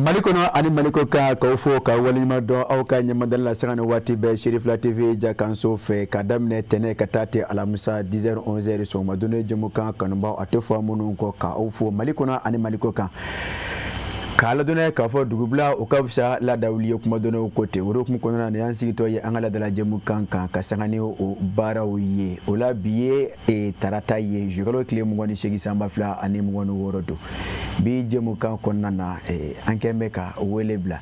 Malikono ani Maliko ka fo ka walima dɔn aw ka ɲɛmadala la sanga ni waati bɛɛ Sherifla TV jakanso fɛ ka daminɛ tɛnɛ ka taa te alamisa 10h 11h sɔgɔma donne jɛmukan kanubaw a tɛ fɔ minnu kɔ ka aw fo Malikono ani Maliko kan k'a ladɔnniya k'a fɔ dugubila o ka fisa ladawuli ye kuma dɔnnaw ko ten o de kun kɔnɔna na y'an sigitɔ ye an ka ladala jɛmukan kan ka sanga ni o baaraw ye o la bi ye tarata ye juillet tile 28 sanba 2026 don bi jɛmukan kɔnɔna na an kɛn bɛ ka wele bila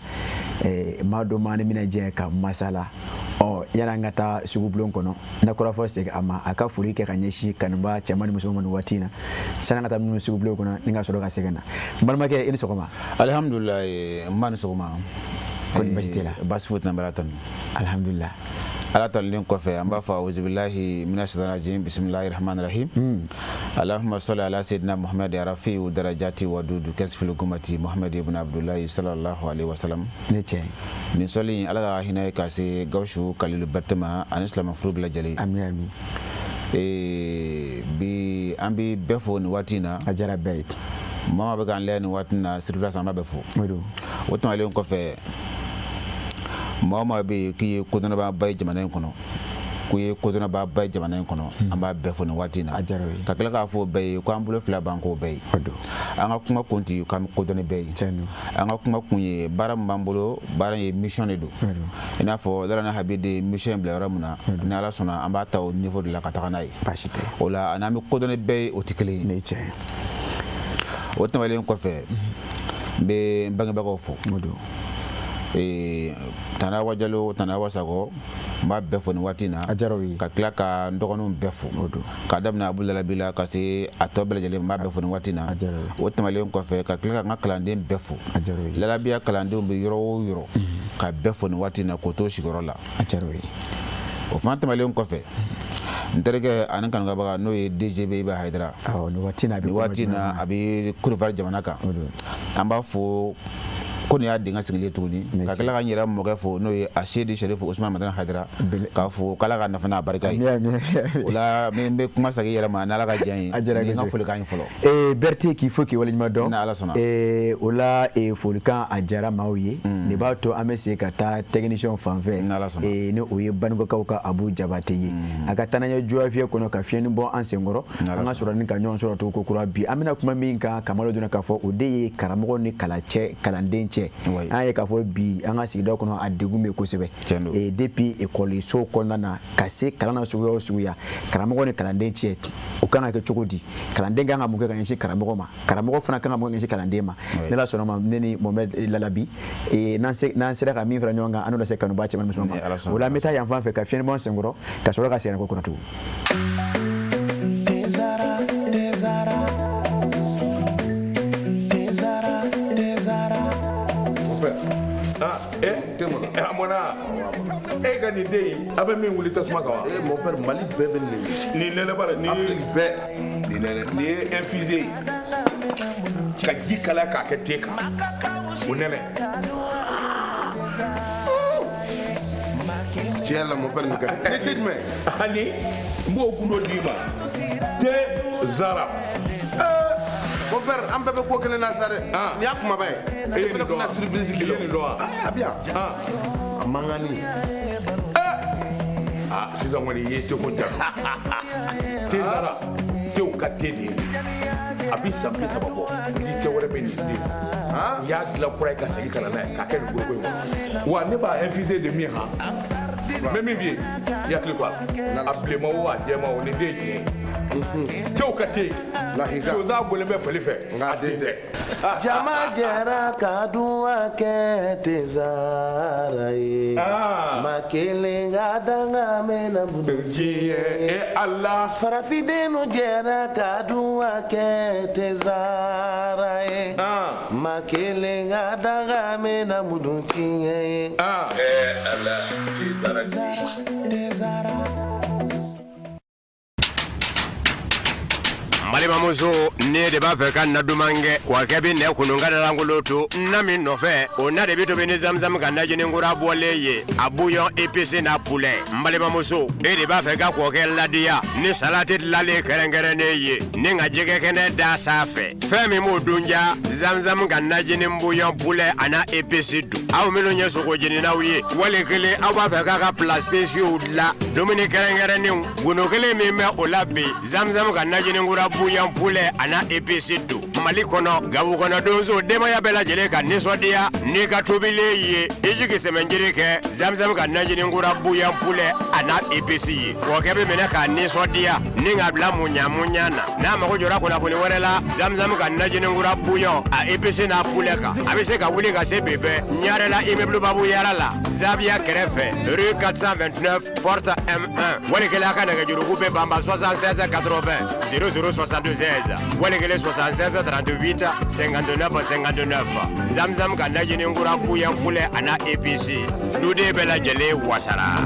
maa dɔ ma ni mina jɛ ka masala yana an ka taa sugubulon kɔnɔ na kɔrɔfɔ segin a ma a ka foli kɛ ka ɲɛsin kanuba cɛman ni muso ma nin waati in na sanni ka taa minnu sugubulon kɔnɔ ni ka sɔrɔ ka segin na balimakɛ i ni sɔgɔma alhamdulillah ma ni sɔgɔma ko ni basi t'i la basi foyi t'an bara tan alhamdulillah ala talen kɔfɛ an b'a fɔ auzubillahi minash shaitanir rajim bismillahir rahmanir rahim allahumma salli ala sayyidina muhammad ya rafi'u darajati wa dudu kasfil gumati muhammad ibn abdullah sallallahu alaihi wasallam ne cɛ ni sɔli ala ka hinɛ ka se gawsu kalilu bartama ani silamɛ furu bɛɛ lajɛlen amin amin bi an bi bɛɛ fo ni waati in na a jara bɛɛ ye mama bɛ k'an laya ni waati in na sirifila san an b'a bɛɛ fo o tɛmɛlen kɔfɛ mama bɛ k'i ye kodɔnnaba ye jamana in kɔnɔ k'u ye kodɔnnaba ye jamana in kɔnɔ an b'a bɛɛ fo ni waati in na ka tila k'a fɔ bɛɛ ye ko an bolo fila b'an k'o bɛɛ ye an ka kuma kun ti k'an kodɔnni bɛɛ ye an ka kuma kun ye baara min b'an bolo baara ye mission de don i n'a fɔ Darana Habi de mission bila yɔrɔ min na ni Ala sɔnna an b'a ta o niveau de la ka taga n'a ye o la an n'an bɛ kodɔnni bɛɛ ye o tɛ kelen ye o tɛmɛlen kɔfɛ n bɛ n bangebagaw fo Tana Wajalo Tana Wasago n b'a bɛɛ fo ni waati in na ka tila ka n dɔgɔninw bɛɛ fo ka daminɛ Abudulayi Bila ka se a tɔ bɛɛ lajɛlen n b'a bɛɛ fo ni waati in na o tɛmɛlen kɔfɛ ka tila ka n ka kalanden bɛɛ fo Lalabiya kalandenw bɛ yɔrɔ o yɔrɔ ka bɛɛ fo ni waati in na k'o to sigiyɔrɔ la o fana tɛmɛlen kɔfɛ n terikɛ ani kanubaga n'o ye DGB Iba Hayidara ni waati in na a bɛ Côte d'Ivoire jamana kan an b'a fo ko nin y'a denkɛ sigilen tuguni ka tila ka n yɛrɛ mɔkɛ fo n'o ye Asedi Sherifu Usman Madani Hayidara k'a fo k'Ala ka nafa n'a barika ye o la n bɛ kuma segin yɛrɛ ma n'Ala ka diya ye ni n ka folikan ye fɔlɔ Berete k'i fo k'i waleɲuman dɔn ni Ala sɔnna o la folikan a diyara maaw ye nin b'a to an bɛ segin ka taa technicien fan fɛ ni o ye Banikɔkaw ka Abu Jabate ye a ka taa n'an ye Joya fiyɛ kɔnɔ ka fiɲɛni bɔ an senkɔrɔ an ka sɔrɔ ni ka ɲɔgɔn sɔrɔ to ko kura bi an bɛna kuma min kan Kamalo donna k'a fɔ o de ye karamɔgɔ ni kalanden cɛ an ye k'a fɔ bi an ka sigida kɔnɔ a degun bɛ kosɛbɛ depuis ekɔliso kɔnɔna na ka se kalan na suguya o suguya karamɔgɔ ni kalanden cɛ o kan ka kɛ cogo di kalanden kan ka mun kɛ ka ɲɛsin karamɔgɔ ma karamɔgɔ fana kan ka mun kɛ ka ɲɛsin kalanden ma ne la sɔnna ma ne ni Mohamed Lalabi n'an sera ka min fara ɲɔgɔn kan an n'o se kanuba cɛman muso ma o la an bɛ taa yan fan fɛ ka fiɲɛni bɔ an senkɔrɔ ka sɔrɔ ka segin ko kɔnɔ tugun Amona e ka nin den a bɛ min wuli tasuma kan wa mon père Mali bɛɛ bɛ nin nɛnɛ b'a la ni bɛɛ ni ye infusé ka ji kala k'a kɛ te kan o nɛnɛ tiɲɛ la mon père nin ka ne tɛ jumɛn ani n b'o kundo d'i ma te zara mon père an bɛɛ bɛ ko kelen na sa dɛ nin y'a kumaba ye e fana bɛna surprise k'i ye nin dɔn wa a bi yan a mangani sisan kɔni i ye teko ja te zara tew ka te de ye a bɛ san 30 bɔ ni cɛ wɛrɛ bɛ nin den u y'a dilan kura ye ka segin ka na n'a ye k'a kɛ nin goroko in kɔnɔ wa ne b'a infusé de min mɛ min bɛ yen i hakili to a la a bilenman o a jɛman o nin den ye tiɲɛ tew ka te sonsan bɔlen bɛ fali fɛ nka den tɛ jama jɛra ka duwa kɛ te Zara ye ma kelen ka danga mɛna budu diɲɛ Ala farafindenu jɛra ka duwa kɛ te Zara ye ma kelen ka danga mɛna budu tiɲɛ ye Ala te Zara malima muso ne de b'a fɛ ka na dumange kwa kɛbi ne kununga da langoloto na min nɔfɛ o na de bi tobi ni zamzam ka najini ngura bɔlen ye a bouillon épicé na poulet malima muso e de b'a fɛ ka kɔkɛ ladiya ni salati lale kɛrɛnkɛrɛnnen ye ni ka jɛgɛ kɛnɛ da sanfɛ fɛn min b'o dunja zamzam ka najini bouillon poulet ana épicé dun aw minnu ye sogo jeninaw ye wali kelen aw b'a fɛ k'a ka plat spéciaux la dumuni kɛrɛnkɛrɛnnenw gono kelen min bɛ o la bi zamzam ka najini ngura bouillon poulet ana épicé dun mali kɔnɔ gabu kɔnɔ donso denbaya bɛɛ lajɛlen ka nisɔndiya n'i ka tobilen ye i jigi sɛmɛnjiri kɛ zamzam ka najini ngura bouillon poulet ana épicé ye kɔkɛ bɛ minɛ k'a nisɔndiya ni ka bila muɲamuɲa na n'a mago jɔra kunnafoni wɛrɛ la zamzam ka najini ngura bouillon a épicé n'a poulet kan a bɛ se ka wuli ka se bebɛ ɲarela immeuble babu yara la Zavia kɛrɛfɛ rue 429 porte M1 walikɛla ka nɛgɛjuruku bɛ banba 76 80 00 76 walikɛla 76 38 59 59 zamzam ka najini ngura bouillon poulet ana épicé duden bɛɛ lajɛlen wasara.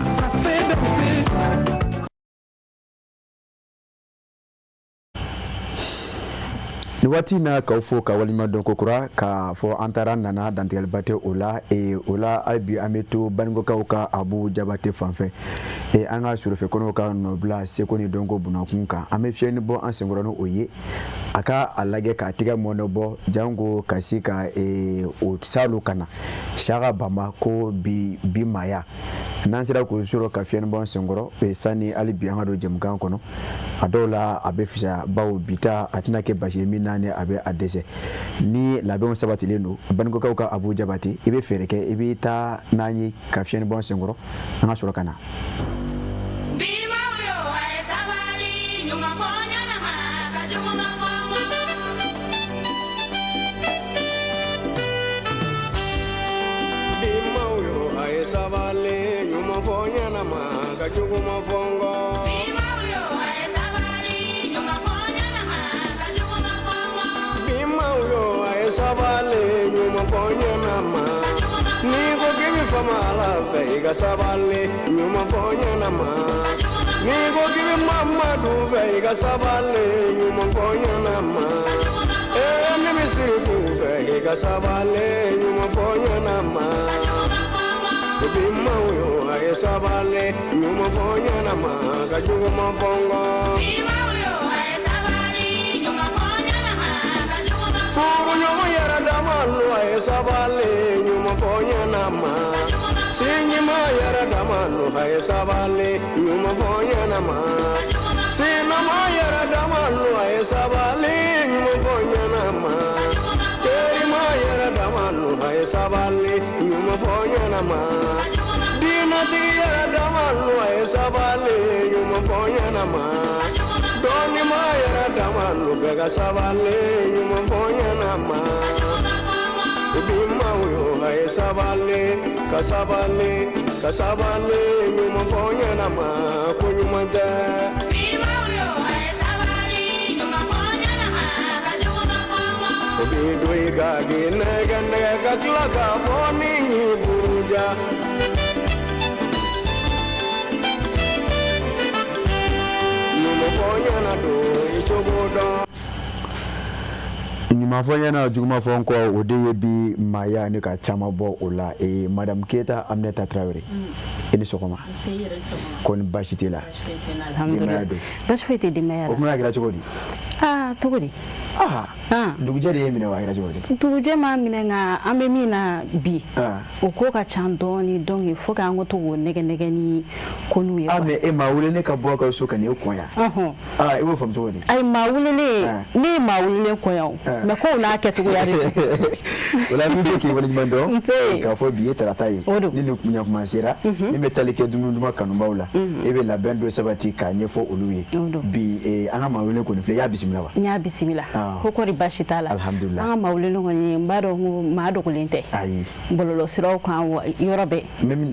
ni waati na k'aw fo ka walima dɔn kokura k'a fɔ an taara nana dantigɛliba tɛ o la hali bi an bɛ to baninkokaw ka Abu Jabate fanfɛ an ka surufɛkɔnɔw ka nɔbila seko ni dɔnko bunakun kan an bɛ fiɲɛni bɔ an senkɔrɔ ni o ye a ka a lajɛ k'a tigɛ mɔnɔ bɔ jango ka se ka o salu kana Saka Bamba ko bi maya n'an sera k'o sɔrɔ ka fiɲɛni bɔ an senkɔrɔ sani hali bi an ka don jɛmukan kɔnɔ a dɔw la a bɛ fisaya bawo bi ta a tɛna kɛ basi ye min na a bɛ a dɛsɛ ni labɛnw sabatilen don baninkokaw ka Abu Jabate i bɛ fɛɛrɛ kɛ i bɛ taa n'an ye ka fiɲɛni bɔ an senkɔrɔ an ka sɔrɔ ka na. Sabale nyuma fonya nama Nigo kimi fama ala feiga sabale nyuma fonya nama Nigo kimi mama du feiga sabale nyuma fonya nama Nimi sirifu feiga sabale nyuma fonya nama Bima uyo aye sabale nyuma fonya nama Kajugo mafongo Bima uyo aye sabale nyuma fonya nama Furu nyuma yara damalu aye sabale nyuma fonya nama Singi ma yara damalu aye sabale nyuma fonya nama Sina ma yara damalu aye sabale nyuma fonya nama Teri ma yara damalu aye sabale nyuma fonya nama Dina tiri yara damalu aye sabale nyuma fonya nama Doni ma yara damalu bega sabale nyuma fonya nama Bima uyo aye sabale kasabale nyuma fonya nama kunyumanda Bima uyo aye sabale nyuma fonya nama kajuma fongo Obidoi gagi nega klaka moningi buruja ɲumanfɔ ɲɛna jugumafɔ kɔ o de ye bi maya ne ka caman bɔ o la madame Keta Aminata Traoré i ni sɔgɔma ko ni baasi t'i la alhamdulillah baasi foyi tɛ denbaya la o kuma kɛra cogo di cogo di dugujɛ de ye minɛ wa kɛra cogo di dugujɛ ma minɛ nka an bɛ min na bi o ko ka ca dɔɔni donc il faut k'an ka to k'o nɛgɛ ni ko n'u ye mais e ma wele ne ka bɔ ka so ka n'e kɔn yan i b'o faamu cogo di ayi maa welelen ne ye maa welelen kɔn yan mais kow n'a kɛcogoya de o la min fɔ k'i waleɲuman dɔn k'a fɔ bi ye tarata ye ni nin ɲakuma sera min bɛ tali kɛ dumuni duman kanubaw la e bɛ labɛn dɔ sabati k'a ɲɛfɔ olu ye bi an ka maa welelen kɔni filɛ i y'a bisimila wa n y'a bisimila ko kɔri baasi t'a la alhamdulillah an ka maa welelen kɔni n b'a dɔn ko maa dogolen tɛ ayi bɔlɔlɔsiraw kan yɔrɔ bɛɛ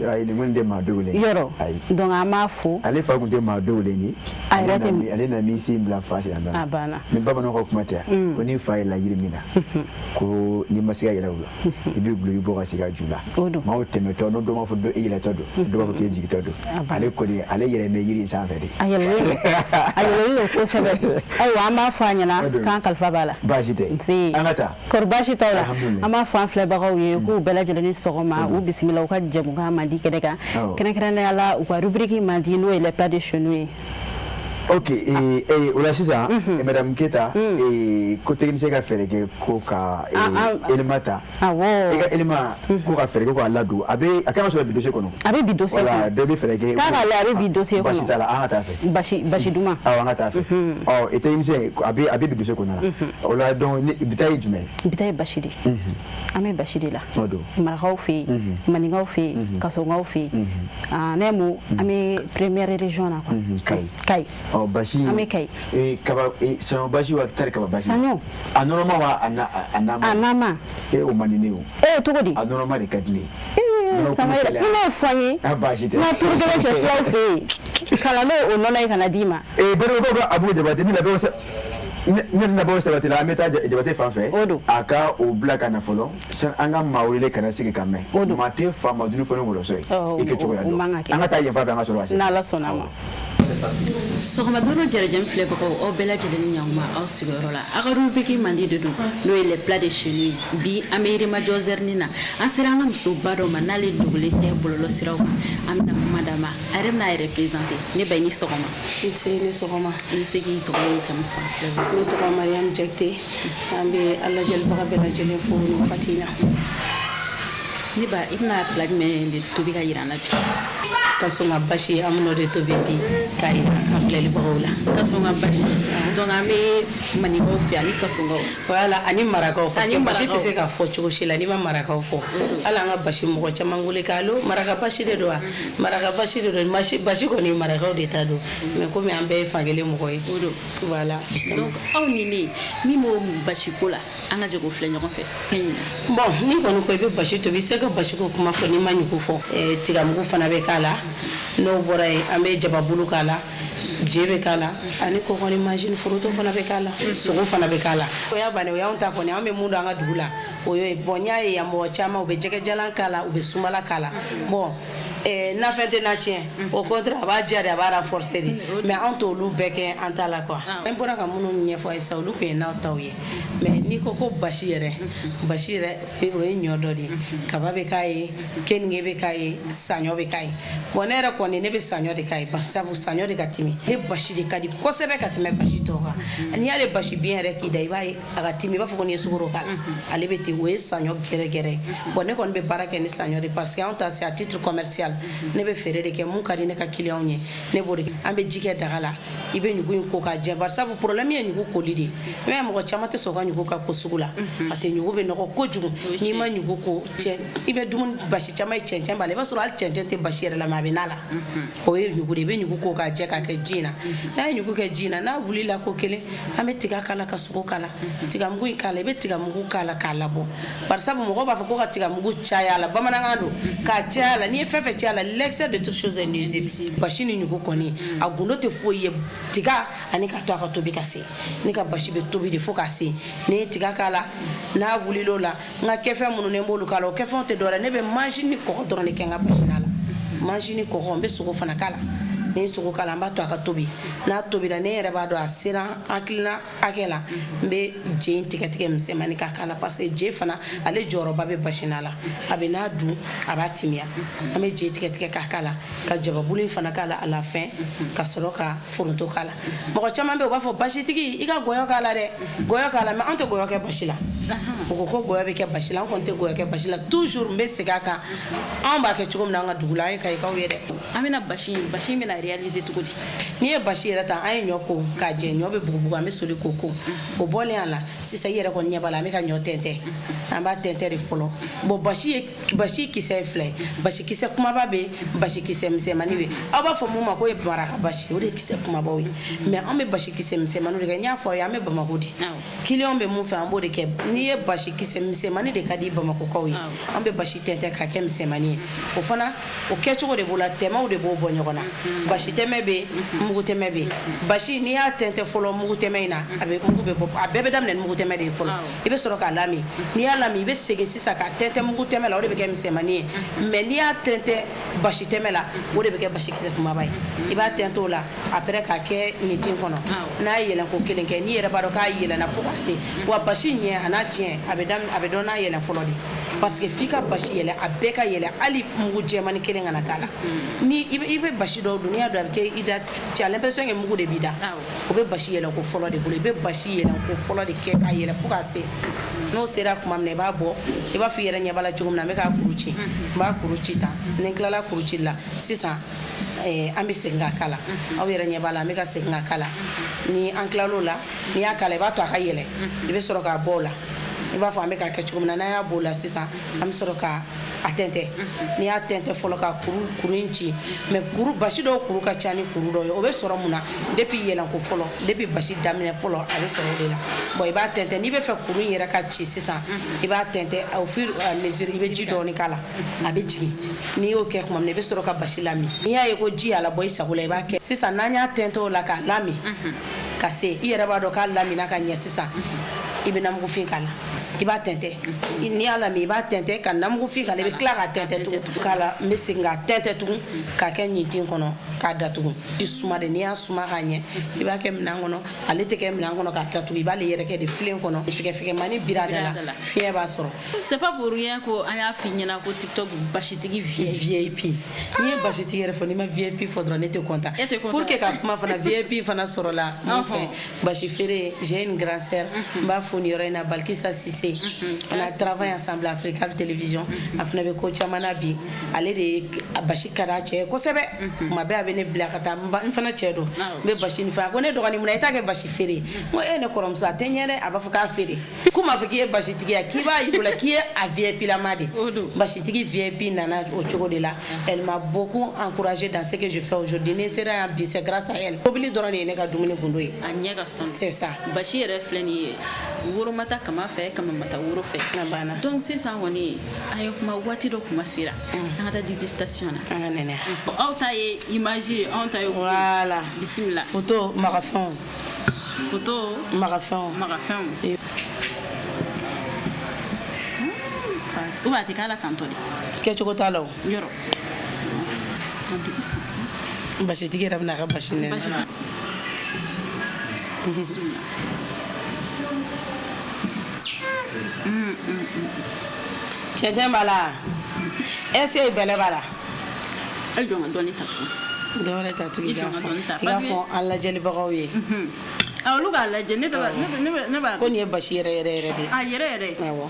ayi nin kɔni tɛ maa dogolen yɔrɔ donc an b'a fo ale fa tun tɛ maa dogolen ye ale na min sin bila fa si a banna ni bamananw ka kuma tɛ ko ni fa ye layiri min na ko ni ma se ka yɛlɛ o la i bɛ guloki bɔ ka sigi a ju la maaw tɛmɛtɔ n'o dɔ b'a fɔ dɔ e yɛlɛtɔ don dɔ b'a fɔ k'e jigitɔ don ale kɔni ale yɛrɛ bɛ yiri sanfɛ de a yɛlɛlen kosɛbɛ ayiwa an b'a fɔ a ɲɛna k'an kalifa b'a la baasi tɛ an ka taa kɔri baasi t'aw la an b'a fɔ an filɛbagaw ye k'u bɛɛ lajɛlen ni sɔgɔma u bisimila u ka jɛmukan mandi kɛnɛ kan kɛrɛnkɛrɛnnenya la u ka rubrique mandi n'o ye les plats de chez nous ye. Ok, o la sisan Madame Keita ko technicien ka fɛrɛ kɛ ko ka élément ta i ka élément ko ka fɛrɛ kɛ k'a ladon a kan ka sɔrɔ bi dossier kɔnɔ a bɛ bi dossier kɔnɔ voilà bɛɛ bɛ fɛrɛ kɛ k'a ka lajɛ a bɛ bi dossier kɔnɔ basi t'a la an ka taa fɛ basi duman awɔ an ka taa fɛ technicien a bɛ bi dossier kɔnɔ la o la donc bi ta ye jumɛn bi ta ye basi de an bɛ basi de la marakaw fɛ yen maninkaw fɛ yen kasongaw fɛ yen ne mu an bɛ première région na quoi Kayi basi kaba sanyo basi wa tari kaba basi sanyo a normal wa anama o manine o togo di a normal de kadile sanyo ina foye a basi te na turbe che flaw fe kala no o nona kana dima bero ko ga abu de bati ni la be ne na bo sabati la meta jabate fan fɛ a ka o bila kana fɔlɔ san an ka maa wele kana sigi ka mɛn maa tɛ faama dunu fɔlɔ ngolo ye i kɛ cogoya dɔn an ka taa yen fan fɛ an ka sɔrɔ ka se n'ala sɔnna ma sɔgɔmadoro jɛrɛjɛn filɛbagaw aw bɛɛ lajɛlen ni ɲankuma aw sigiyɔrɔ la a ka rubrique mandi de don n'o ye les plats de chez nous bi an bɛ yirimajɔ zɛrinin na an sera an ka musoba dɔ ma n'ale dogolen tɛ bɔlɔlɔ siraw kan an bɛna kuma d'a ma a yɛrɛ bɛna a yɛrɛ présenté ne ba i ni sɔgɔma i ni sɔgɔma i bɛ se k'i tɔgɔ ni jamu fɔ an filɛbagaw ne tɔgɔ Mariam Jakite an bɛ ala lajɛlibaga bɛɛ lajɛlen fo nin wagati la ne ba i bɛna plat jumɛn de tobi ka yira an na bi ka sɔn ka basi an bɛn'o de tobi bi k'a yira an filɛlibagaw la ka sɔn ka basi donc an bɛ maninkaw fɛ ani kasongaw voilà ani marakaw parce que basi tɛ se ka fɔ cogo si la n'i ma marakaw fɔ hali an ka basi mɔgɔ caman wele k'a lo maraka basi de don wa maraka basi de don basi kɔni marakaw de ta don mais komi an bɛɛ ye fankelen mɔgɔ ye o don voilà donc aw ni ne min b'o basi ko la an ka jɛ k'o filɛ ɲɔgɔn fɛ bon ni kɔni ko i bɛ basi tobi i se ka basi ko kuma fɔ n'i ma ɲugu fɔ tigamugu fana bɛ k'a la n'o bɔra yen an bɛ jababulu k'a la je bɛ k'a la ani kɔkɔ ni manzini foroto fana bɛ k'a la sogo fana bɛ k'a la o y'a bannen o y'anw ta kɔni an bɛ mun don an ka dugu la o ye bon n y'a ye yan mɔgɔ caman u bɛ jɛgɛjalan k'a la u bɛ sumala k'a la bon nafɛn tɛ na tiɲɛ au contraire a b'a diya de a b'a renforcer de mais anw t'olu bɛɛ kɛ an ta la quoi an bɔra ka minnu ɲɛfɔ a ye sisan olu tun ye n'aw taw ye mais n'i ko ko basi yɛrɛ o ye ɲɔ dɔ de ye kaba bɛ k'a ye keninge bɛ k'a ye saɲɔ bɛ k'a ye bon ne yɛrɛ kɔni ne bɛ saɲɔ de k'a ye bari sabu saɲɔ de ka timi ne basi de ka di kosɛbɛ ka tɛmɛ basi tɔw kan n'i y'ale basi bien yɛrɛ k'i da i b'a ye a ka timi i b'a fɔ ko n'i ye sukaro k'a la ale bɛ ten o ye saɲɔ gɛrɛgɛrɛ bon ne kɔni bɛ baara kɛ ni saɲɔ de parce que anw ta c'est à titre commercial ne bɛ feere de kɛ mun ka di ne ka client ye ne b'o de kɛ an bɛ ji kɛ daga la i bɛ ɲugu in ko k'a jɛ bari sabu problème ye ɲugu koli de ye mais mɔgɔ caman tɛ sɔn ka ɲugu ka ko sugu la parce que ɲugu bɛ nɔgɔ kojugu n'i ma ɲugu ko i bɛ dumuni basi caman ye cɛncɛn b'a la i b'a sɔrɔ hali cɛncɛn tɛ basi yɛrɛ la mais a bɛ n'a la o ye ɲugu de i bɛ ɲugu ko k'a jɛ k'a kɛ ji in na n'a ye ɲugu kɛ ji in na n'a wulila ko kelen an bɛ tiga k'a la ka sogo k'a la tigamugu in k'a la i bɛ tigamugu k'a la k'a labɔ bari sabu mɔgɔw b'a fɔ ko ka tigamugu caya a la bamanankan don k'a caya a la n'i ye fɛn fɛn caya a la l'excès de toute chose est nuisible basi ni ɲugu kɔni a gundo tɛ foyi ye tiga ani ka to a ka tobi ka se ne ka basi bɛ tobi de fo ka se ne ye tiga k'a la n'a wulila o la n ka kɛfɛn minnu ne b'olu k'a la o kɛfɛnw tɛ dɔwɛrɛ ne bɛ mansi ni kɔgɔ dɔrɔn de kɛ n ka basi la mansi ni kɔgɔ n bɛ sogo fana k'a la ne ye sogo k'a la n b'a to a ka tobi n'a tobira ne yɛrɛ b'a dɔn a sera hakilina hakɛ la n bɛ je in tigɛ misɛnmanin k'a la parce que je fana ale jɔyɔrɔba bɛ basi la a bɛ n'a dun a b'a timiya an bɛ je tigɛ k'a la ka jababulu in fana k'a la à la fin ka sɔrɔ ka foronto k'a la mɔgɔ caman bɛ yen u b'a fɔ basitigi i ka gɔyɔ k'a la dɛ gɔyɔ k'a la mais anw tɛ gɔyɔ kɛ basi la u ko ko gɔyɔ bɛ kɛ basi la an kɔni tɛ gɔyɔ kɛ basi la toujours n bɛ segin a kan anw b'a kɛ cogo min na an ka dugu la an ye kayikaw ye dɛ an bɛna basi bɛna réaliser cogo di n'i ye basi yɛrɛ ta an ye ɲɔ ko k'a jɛ ɲɔ bɛ bugubugu an bɛ soli k'o ko o bɔlen a la sisan i yɛrɛ kɔni ɲɛ b'a la an bɛ ka ɲɔ tɛntɛn an b'a tɛntɛn de fɔlɔ bon basi kisɛ ye fila ye basi kisɛ kumaba bɛ yen basi kisɛ misɛnmanin bɛ yen aw b'a fɔ mun ma ko ye maraka basi o de ye kisɛ kumabaw ye mais an bɛ basi kisɛ misɛnmaninw de kɛ n y'a fɔ aw ye an bɛ Bamako di client bɛ mun fɛ an b'o de kɛ n'i ye basi kisɛ misɛnmanin de ka di Bamakokaw ye an bɛ basi tɛntɛn k'a kɛ misɛnmanin ye o fana o kɛcogo de b'o la tɛmɛw de b'o bɔ ɲɔgɔn na basi tɛmɛ be mugu tɛmɛ be basi ni y'a tɛntɛ fɔlɔ mugu tɛmɛ in na a bɛ mugu bɛ bɔ a bɛɛ bɛ daminɛ mugu tɛmɛ de ye fɔlɔ i bɛ sɔrɔ k'a lami n'i y'a lami i bɛ segin sisan ka tɛntɛ mugu tɛmɛ la o de bɛ kɛ misɛnmanin ye mais n'i y'a tɛntɛ basi tɛmɛ la o de bɛ kɛ basi kisɛ kumaba ye i b'a tɛntɛ o la après k'a kɛ nin tin kɔnɔ n'a ye yɛlɛn ko kelen kɛ n'i yɛrɛ b'a dɔn k'a yɛlɛnna fo ka se wa basi ɲɛ a n'a tiɲɛ a bɛ dɔn n'a yɛlɛn fɔlɔ de parce que f'i ka basi yɛlɛ a bɛɛ ka yɛlɛ hali mugu jɛmani kelen kana k'a la ni i bɛ basi dɔw dun n'i y'a dɔn a bɛ kɛ i da tu as l'impression que mugu de b'i da o bɛ basi yɛlɛn ko fɔlɔ de bolo i bɛ basi yɛlɛn ko fɔlɔ de kɛ k'a yɛlɛ fo ka se n'o sera tuma min na i b'a bɔ i b'a fɔ i yɛrɛ ɲɛ b'a la cogo min na n bɛ k'a kuru ci n b'a kuru ci tan ni n tilala kuru ci la sisan an bɛ segin k'a kala aw yɛrɛ ɲɛ b'a la an bɛ ka segin k'a kala ni an tilal'o la n'i y'a kala i b'a to a ka yɛlɛ i bɛ sɔrɔ k'a bɔ o la i b'a fɔ an bɛ k'a kɛ cogo min na n'an y'a bɔ o la sisan an bɛ sɔrɔ ka a tɛntɛ n'i y'a tɛntɛ fɔlɔ ka kuru in ci mais basi dɔw kuru ka ca ni kuru dɔw ye o bɛ sɔrɔ mun na depuis yɛlɛnko fɔlɔ depuis basi daminɛ fɔlɔ a bɛ sɔrɔ o de la bon i b'a tɛntɛ n'i bɛ fɛ kuru in yɛrɛ ka ci sisan i b'a tɛntɛ au fur et à mesure i bɛ ji dɔɔni k'a la a bɛ jigin n'i y'o kɛ tuma min na i bɛ sɔrɔ ka basi lami n'i y'a ye ko ji y'a labɔ i sago la i b'a kɛ sisan n'an y'a tɛntɛ o la k'a lami ka se i yɛrɛ b'a dɔn k'a lamina ka ɲɛ sisan i bɛ namugufin k'a la i b'a tɛntɛ n'i y'a lami i b'a tɛntɛ ka namugufin k'a la i bɛ tila k'a tɛntɛ tugun k'a la n bɛ segin k'a tɛntɛ tugun k'a kɛ nin tin kɔnɔ k'a datugu ji suma de n'i y'a suma k'a ɲɛ i b'a kɛ minɛn kɔnɔ ale tɛ kɛ minɛn kɔnɔ k'a datugu i b'ale yɛrɛ kɛ de filen kɔnɔ fɛgɛfɛgɛmani bira da la fiɲɛ b'a sɔrɔ c'est pas pour rien ko an y'a f'i ɲɛna ko TikTok basitigi VIP n'i ye basitigi yɛrɛ fɔ n'i ma VIP fɔ dɔrɔn ne tɛ content pour que ka kuma fana VIP fana sɔrɔla mun fɛ basi feere j'ai une grande sœur n b'a fo nin yɔrɔ in na Balikisa Sise on a travaillé ensemble à Africa Télévision a fana bɛ ko caman na bi ale de ye basi ka d'a cɛ ye kosɛbɛ tuma bɛɛ a bɛ ne bila ka taa n fana cɛ don n bɛ basi nin fɛ a ko ne dɔgɔnin mun na i t'a kɛ basi feere ye n ko ne kɔrɔmuso a tɛ ɲɛ dɛ a b'a fɔ k'a feere k'u m'a fɔ k'i ye basitigi ye k'i b'a yir'u la k'i ye a VIP lama de basitigi VIP nana o cogo de la elle m'a beaucoup encouragé dans ce que je fais aujourd'hui ne sera yan bi c'est grâce à elle tobili dɔrɔn de ye ne ka dumuni gundo ye a ɲɛ ka sɔn c'est ça basi yɛrɛ filɛ nin ye woro ma taa kama fɛ kama ma taa woro fɛ donc sisan kɔni a ye kuma waati dɔ kuma sera an ka taa dégustation na an ka nɛnɛ aw ta ye image ye anw ta ye voilà bisimila photo magafɛnw photo magafɛnw ou bien a tɛ k'a la tantɔ de kɛcogo t'a la o yɔrɔ basitigi yɛrɛ bɛna a ka basi nɛnɛ cɛncɛn b'a la est-ce que bɛlɛ b'a la e jɔn ka dɔɔni ta tugun dɔwɛrɛ ta tugun i k'a fɔ an lajɛlibagaw ye olu k'a lajɛ ne b'a ko nin ye basi yɛrɛ yɛrɛ yɛrɛ de a yɛrɛ awɔ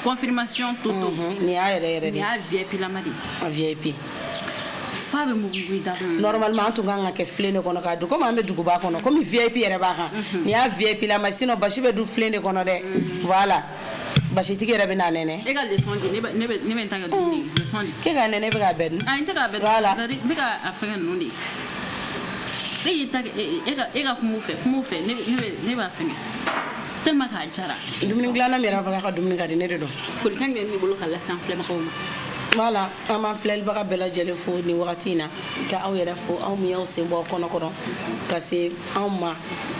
confirmation toto nin y'a yɛrɛ yɛrɛ de nin y'a VIP lama de a VIP fa bɛ mugu da normalement an tun kan ka kɛ filen de kɔnɔ k'a dun komi an bɛ duguba kɔnɔ komi VIP yɛrɛ b'a kan nin y'a VIP lama sinon basi bɛ dun filen de kɔnɔ dɛ voilà basitigi yɛrɛ bɛ n'a nɛnɛ e ka leçon di ne bɛ n ta kɛ dumuni leçon di k'e k'a nɛnɛ bɛ k'a bɛɛ dun n tɛ k'a bɛɛ dun voilà n bɛ ka a fɛngɛ ninnu de e y'i ta kɛ e ka kuma u fɛ ne b'a fɛngɛ tellement k'a jara dumuni dilanna min yɛrɛ fɔ k'a ka dumuni ka di ne de dɔn folikan jumɛn b'i bolo ka lase an filɛbagaw ma voilà an b'an filɛlibaga bɛɛ lajɛlen fo nin wagati in na ka aw yɛrɛ fo aw min y'aw sen bɔ kɔnɔ ka se anw ma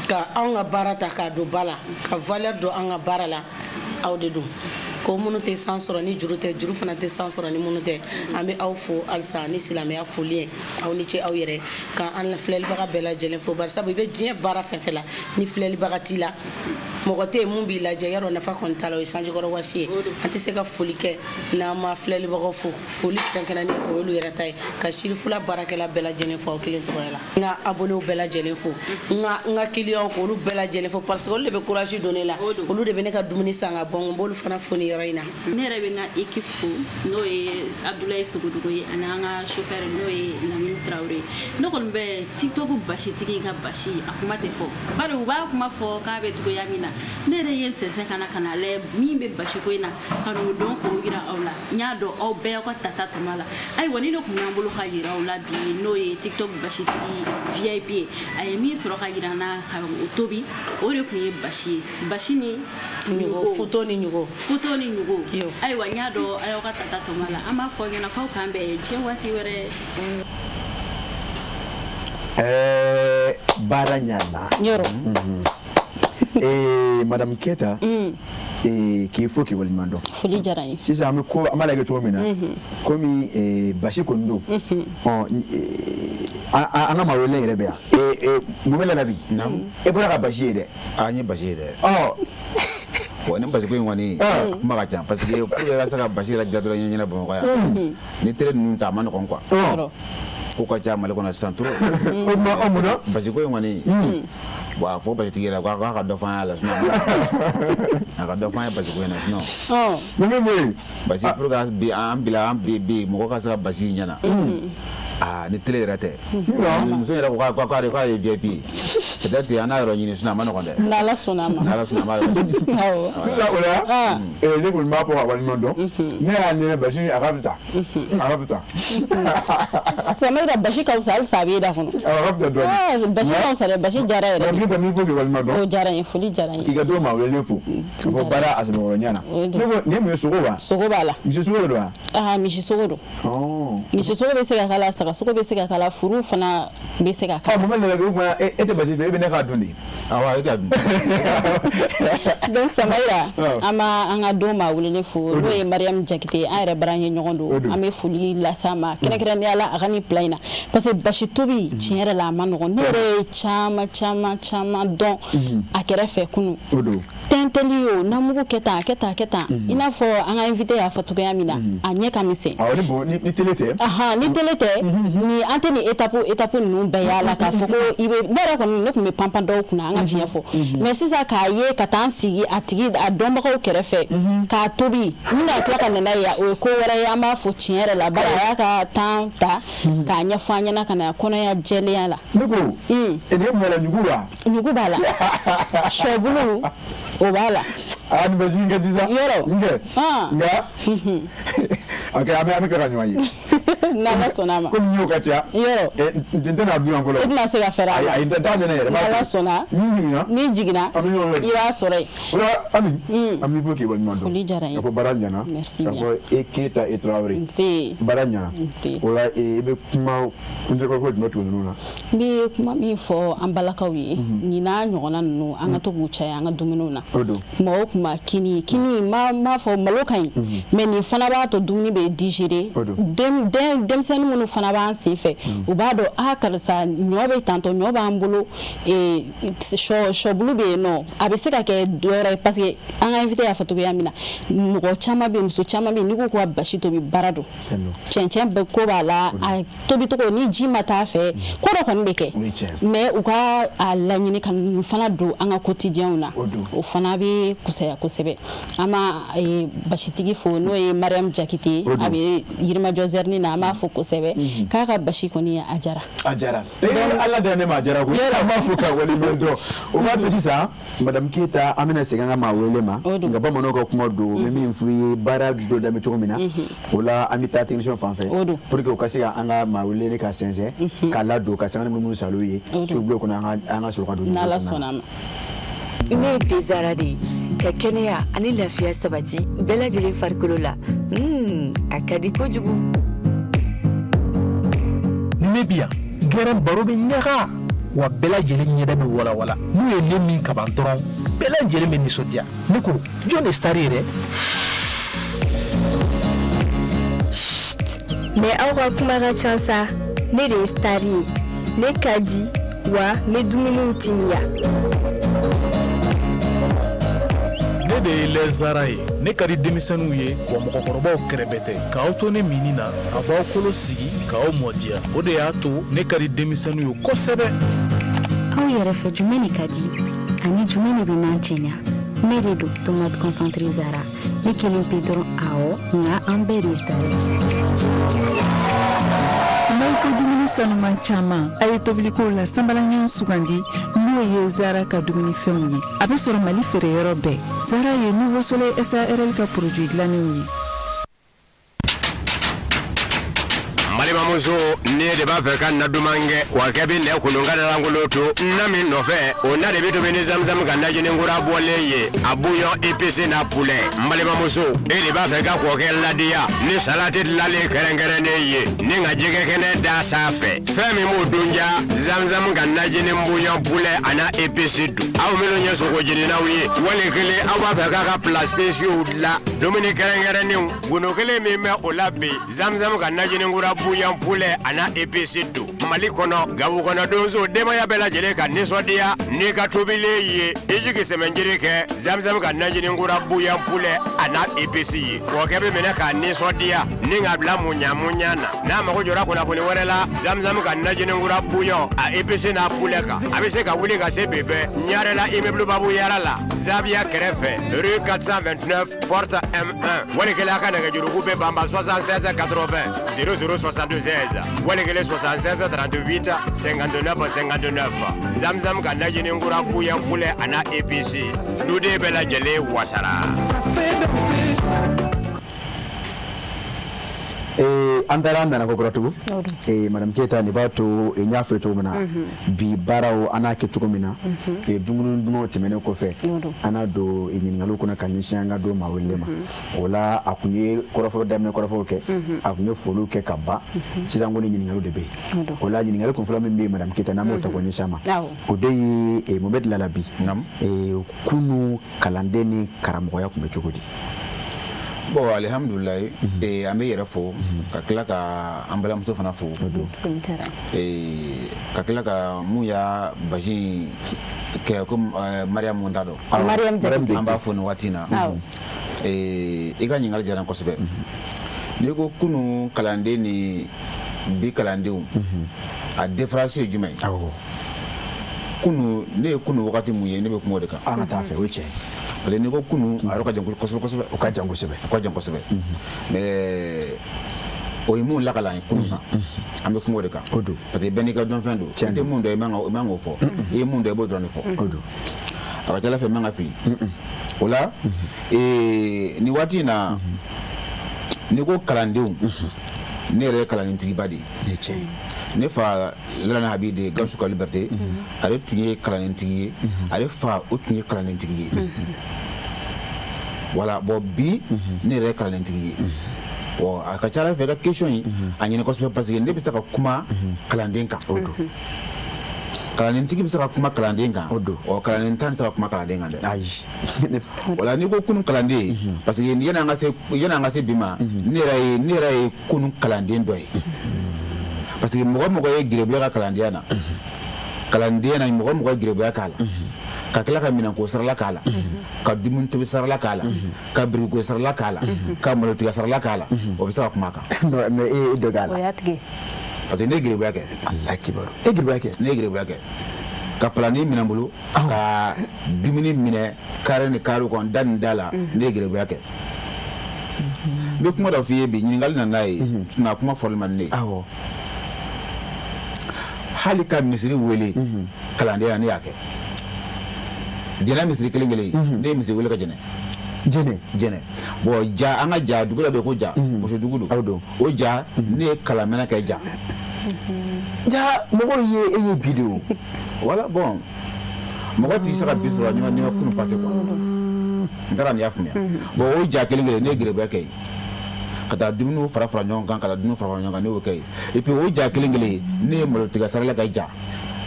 ka anw ka baara ta k'a don ba la ka valeur don an ka baara la aw de don ko minnu tɛ san sɔrɔ ni juru tɛ juru fana tɛ san sɔrɔ ni minnu tɛ an bɛ aw fo halisa ni silamɛya foli ye aw ni ce aw yɛrɛ ka an filɛlibaga bɛɛ lajɛlen fo bari sabu i bɛ diɲɛ baara fɛn fɛn la ni filɛlibaga t'i la mɔgɔ tɛ yen mun b'i lajɛ yarɔ nafa kɔni t'a la o ye sanjikɔrɔ wɔsi ye an tɛ se ka foli kɛ n'an ma filɛlibagaw fo foli kɛrɛnkɛrɛnnen o y'olu yɛrɛ ta ye ka sirifula baarakɛla bɛɛ lajɛlen fo aw kelen tɔgɔ la n ka abonnew bɛɛ lajɛlen fo n ka clients k'olu bɛɛ lajɛlen fo parce que olu de bɛ courage don ne la olu de bɛ ne ka dumuni san ka bɔ n b'olu fana fo nin yɔrɔ in na ne yɛrɛ bɛ n ka équipe fo n'o ye Abdoulaye Sogodogo ye ani an ka chauffeur n'o ye Lamine Traoré ne kɔni bɛ TikTok basitigi ka basi a kuma tɛ fɔ bari u b'a kuma fɔ k'a bɛ cogoya min na ne yɛrɛ ye n sɛnsɛn ka na lajɛ min bɛ basiko in na ka n'o dɔn k'o yira aw la n y'a dɔn aw bɛɛ y'aw ka tata tɔmɔ la ayiwa ni ne tun b'an bolo ka yira aw la bi n'o ye TikTok basitigi VIP ye a ye min sɔrɔ ka yira n na ka o tobi o de tun ye basi ye basi ni ɲugo futo ni ɲugo ayiwa n y'a dɔn a y'aw ka tata tɔmɔ la an b'a fɔ ɲɛna k'aw k'an bɛn diɲɛ waati wɛrɛ Baranyana. Yoro. Madame Keta. Qu'il faut qu'il mando. Foli jaraye. Si ça me ko amala ke to mina. Komi bashi kondo. Anga mawele rebe ya. Mumela labi. E bora ka bashi de. Anye bashi de. Wani bashi ko wani magacha parce que ya saka bashi la jadura nyanya bon ya. Ni tere nu ta man ko quoi. Ko ka cha male ko na centro. Bashi ko wani. Wa fo bashi tigera ko ka do fa la sna. Aka do fa bashi ko na sna. Mimi bashi pour ga bi ambila bi mo ko ka bashi nyana. Ni télé raté. Muso yɛrɛ ko k'ale ye VIP. Peut-être ana yɔrɔ ɲini sinon a ma nɔgɔn dɛ. N'Ala sɔnna ma. Awɔ. O la ne kɔni b'a fɔ ka waleɲuman dɔn. Ne y'a nɛnɛ basi a ka fita. Samira basi ka fisa halisa a b'e da kɔnɔ. A ka fita dɔɔni. Basi ka fisa dɛ basi jara yɛrɛ. Donc ne ko k'i waleɲuman dɔn. O diyara n ye foli diyara n ye. I ka dɔw ma wele fo. K'a fɔ baara a sɛbɛkɔrɔ ɲana. Ne mun ye sogo wa? Sogo b'a la. Misi sogo de don wa? Misi sogo don. Misi sogo bɛ se ka k'a la saga sogo bɛ se ka k'a la furu fana bɛ se ka k'a la. Mun bɛ nɛgɛ kuma e tɛ basi fɛ e bɛ ne k'a dun de. Awɔ e t'a dun. Donc Samaira an ka don ma welelen fo n'o ye Mariam Jakite an yɛrɛ bara ye ɲɔgɔn don an bɛ foli lasa ma kɛrɛnkɛrɛnnenya la a ka nin plan in na parce que basi tobi tiɲɛ yɛrɛ la a ma nɔgɔn ne yɛrɛ ye caman dɔn a kɛrɛfɛ kunun tɛntɛli o namugu kɛ tan i n'a fɔ an ka invité y'a fɔ cogoya min na a ɲɛ ka misɛn. Ni télé tɛ. Ni télé tɛ ni an tɛ ni étape ninnu bɛɛ y'a la k'a fɔ ko i bɛ ne yɛrɛ kɔni ne tun bɛ panpan dɔw kunna an ka tiɲɛ fɔ mais sisan k'a ye ka taa n sigi a tigi a dɔnbagaw kɛrɛfɛ k'a tobi ni na tila ka nana ye o ye ko wɛrɛ ye an b'a fɔ tiɲɛ yɛrɛ la bari a y'a ka temps ta k'a ɲɛfɔ an ɲɛna ka na kɔnɔya jɛlenya la. Ne ko ne mun yɛrɛ ɲugu wa? Ɲugu b'a la sɔbulu o b'a la. Ni basi in kɛ di sa. Yɔrɔ. Nka. Ok an bɛ kɛ ka ɲɔgɔn ye. N'Ala sɔnna ma. Komi n y'o ka ca. Yɔrɔ. N tɛ n'a dun yan fɔlɔ. I tɛna se ka fɛɛrɛ a la. Ayi n tɛ taa ɲɛnɛ yɛrɛ. N'Ala sɔnna. N'i jiginna. I b'a sɔrɔ yen. O la Ami an b'i fɔ k'i waleɲuman dɔn. Foli diyara n ye. Ka fɔ baara ɲɛna. Merci bien. Ka fɔ e Keyita e Tarawele. Nse. Baara ɲɛna. Nse. O la i bɛ kuma kuncɛkɔrɔ jumɛn tugu ninnu na. N bɛ kuma min fɔ an balakaw ye ɲinan ɲɔgɔnna ninnu an ka to k'u caya an ka dumuniw na. O don. Kuma o kuma kini m'a fɔ malo ka ɲi mais nin fana b'a to dumuni bɛ digérer. Denmisɛnnin minnu fana b'an sen fɛ u b'a dɔn karisa ɲɔ bɛ tantɔ ɲɔ b'an bolo sɔbulu bɛ yen nɔ a bɛ se ka kɛ dɔwɛrɛ ye parce que an ka invité y'a fɔ cogoya min na mɔgɔ caman bɛ yen muso caman bɛ yen n'i ko ka basi tobi baara don cɛncɛn bɛ ko b'a la a tobicogo ni ji ma taa fɛ ko dɔ kɔni bɛ kɛ mais u ka a laɲini ka nin fana don an ka quotidien na o fana bɛ kusaya kosɛbɛ an ma basitigi fo n'o ye Mariam Jakite a bɛ Yirimajɔ Zɛrini na an b'a fɔ kosɛbɛ k'a ka basi kɔni a jara. Ala da ne ma jara ko an b'a fɔ ka waleɲuman dɔn o b'a to sisan Madame Keyita an bɛna segin an ka maa wele ma nka bamananw ka kuma don n bɛ min f'i ye baara dɔ daminɛ cogo min na o la an bɛ taa technicien fan fɛ pour que o ka se ka an ka maa wele ka sɛnsɛn k'a ladon ka sanga ni minnu salo ye sugu bulon kɔnɔ an ka sɔrɔ ka don n'Ala sɔnna ma. Ne ye Dezara de ye ka kɛnɛya ani lafiya sabati bɛɛ lajɛlen farikolo la a ka di kojugu. Ni ne bi yan gɛrɛn baro bɛ ɲaga wa bɛɛ lajɛlen ɲɛda bɛ walawala n'u ye ne min kaban dɔrɔn bɛɛ lajɛlen bɛ nisɔndiya ne ko jɔn de star yɛrɛ. Mais aw ka kuma ka ca sa ne de ye star ye ne ka di wa n bɛ dumuniw timiya. Ne de ye Lezara ye ne ka di denmisɛnninw ye wa mɔgɔkɔrɔbaw kɛrɛbɛ tɛ k'aw to ne mini na a b'aw kolo sigi k'aw mɔdiya o de y'a to ne ka di denmisɛnninw ye kosɛbɛ. Aw yɛrɛ fɛ jumɛn de ka di ani jumɛn de bɛ n'an cɛɲa ne de don tomate concentré Zara ne kelen pe dɔrɔn awɔ nka an bɛɛ de ye sare. N'aw ko dumuni sanuman caman a ye tobilikow la sanbalangɛnw sugandi n'o ye Zara ka dumunifɛnw ye a bɛ sɔrɔ Mali feereyɔrɔ bɛɛ. Zara ye Nouveau Soleil SARL ka produit dilannenw ye. mbalimamuso ne de b'a fɛ ka na duman kɛ wa kɛ bi nɛ kunun ka langolo to na min nɔfɛ o na de bi tobi ni zamzam ka najini kura bɔlen ye a bouillon épicé na poulet mbalimamuso e de b'a fɛ ka kɔkɛ ladiya ni salati dilalen kɛrɛnkɛrɛnnen ye ni ka jɛgɛ kɛnɛ da sanfɛ fɛn min b'o dunja zamzam ka najini bouillon poulet ana épicé dun aw minnu ye sogo jeninaw ye wali kelen aw b'a fɛ k'a ka plat spéciaux la dumuni kɛrɛnkɛrɛnnenw gono kelen min bɛ o la bi zamzam ka najini kura bouillon poulet ana épicé dun Mali kɔnɔ Gabu kɔnɔ donso denbaya bɛɛ lajɛlen ka nisɔndiya n'i ka tobilen ye i jigi sɛmɛnjiri kɛ zamzam ka najini kura bouillon poulet ana épicé ye kɔkɛ bɛ minɛ k'a nisɔndiya ni ka bila muɲamuɲa na n'a mago jɔra kunnafoni wɛrɛ la zamzam ka najini kura bouillon a épicé n'a poulet kan a bɛ se ka wuli ka se bɛbɛ ɲarela immeuble babu yara la Zavia kɛrɛfɛ rue 429 porte M1 wali kelen a ka nɛgɛjuruku bɛ banba 76 80 0062 16 wali kelen 76 38 59 59 zamzam ka najini kura bouillon poulet ana épicé duden bɛɛ lajɛlen wasara. An taara an nana kokura tugu madame Keita ni b'a to n y'a fɔ cogo min na bi baaraw an n'a kɛ cogo min na dumuni dumanw tɛmɛnen kɔfɛ an n'a don ɲininkaliw kɔnɔ ka ɲɛsin an ka don maa wele ma o la a kun ye kɔrɔfɔli daminɛ kɔrɔfɔliw kɛ a kun ye foliw kɛ ka ban sisan ko ni ɲininkaliw de bɛ yen o la ɲininkali kun fɔlɔ min bɛ yen madame Keita n'an b'o ta k'o ɲɛsin a ma o de ye Mohamed Lalabi kunu kalanden ni karamɔgɔya kun bɛ cogo di. Bon alhamdulillah an bɛ yɛrɛ fo ka tila ka an balimamuso fana fo ka tila ka mun y'a basi kɛ ko Mariam t'a dɔn an b'a fo nin waati in na i ka ɲininkali diyara n kosɛbɛ n'i ko kunu kalanden ni bi kalandenw a différence ye jumɛn ye kunu ne ye kunu wagati mun ye ne bɛ kuma o de kan an ka taa fɛ o ye tiɲɛ ye. Parce que ni ko kunu a yɔrɔ ka jan kosɛbɛ o ka jan kosɛbɛ mais o ye mun lakalan ye kunu kan an bɛ kuma o de kan parce que bɛɛ n'i ka dɔnfɛn don i tɛ mun dɔn i man k'o fɔ i ye mun dɔn i b'o dɔrɔn de fɔ a ka ca Ala fɛ n man ka fili o la nin waati in na n'i ko kalandenw ne yɛrɛ ye kalandentigiba de ye ne fa Lala Habi de Gawusu ka Liberté ale tun ye kalandentigi ye ale fa o tun ye kalandentigi ye voilà bon bi ne yɛrɛ ye kalandentigi ye bon a ka ca Ala fɛ i ka question in a ɲini kosɛbɛ parce que ne bɛ se ka kuma kalanden kan kalandentigi bɛ se ka kuma kalanden kan kalanden tan bɛ se ka kuma kalanden kan dɛ ayi voilà n'i ko kunu kalanden parce que yan'an ka se bi ma ne yɛrɛ ye kunu kalanden dɔ ye parce que mɔgɔ ye gɛrɛbuya ka kalandenya na mɔgɔ ye gɛrɛbuya k'a la ka tila ka minɛnko sarala k'a la ka dumuni tobi sarala k'a la ka biriko sarala k'a la ka malotigɛ sarala k'a la o bɛ se ka kuma kan mais e dɔ k'a la parce que ne ye gɛrɛbuya kɛ Ala kibaru e gɛrɛbuya kɛ ne ye gɛrɛbuya kɛ ka palani minɛ n bolo ka dumuni minɛ kare ni kare kɔnɔ da ni da la ne ye gɛrɛbuya kɛ n bɛ kuma dɔ f'i ye bi ɲininkali nana ye na kuma fɔli man ne ye hali ka misiri wele kalandenya ne y'a kɛ jɛnɛ misiri kelen kelen ne ye misiri wele ka jɛnɛ bon ja an ka ja dugu dɔ bɛ yen ko ja muso dugu don o ja ne ye kalamɛnɛ kɛ ja mɔgɔw ye e ye bi de o voilà bon mɔgɔ t'i se ka bi sɔrɔ ni ma kunu passé quoi n taara nin y'a faamuya bon o ja kelen kelen ne ye gɛrɛbuya kɛ yen ka taa dumuniw fara ɲɔgɔn kan ka taa dumuniw fara ɲɔgɔn kan ne y'o kɛ yen et puis o ja kelen kelen ne ye malo tigɛ sarala ka ja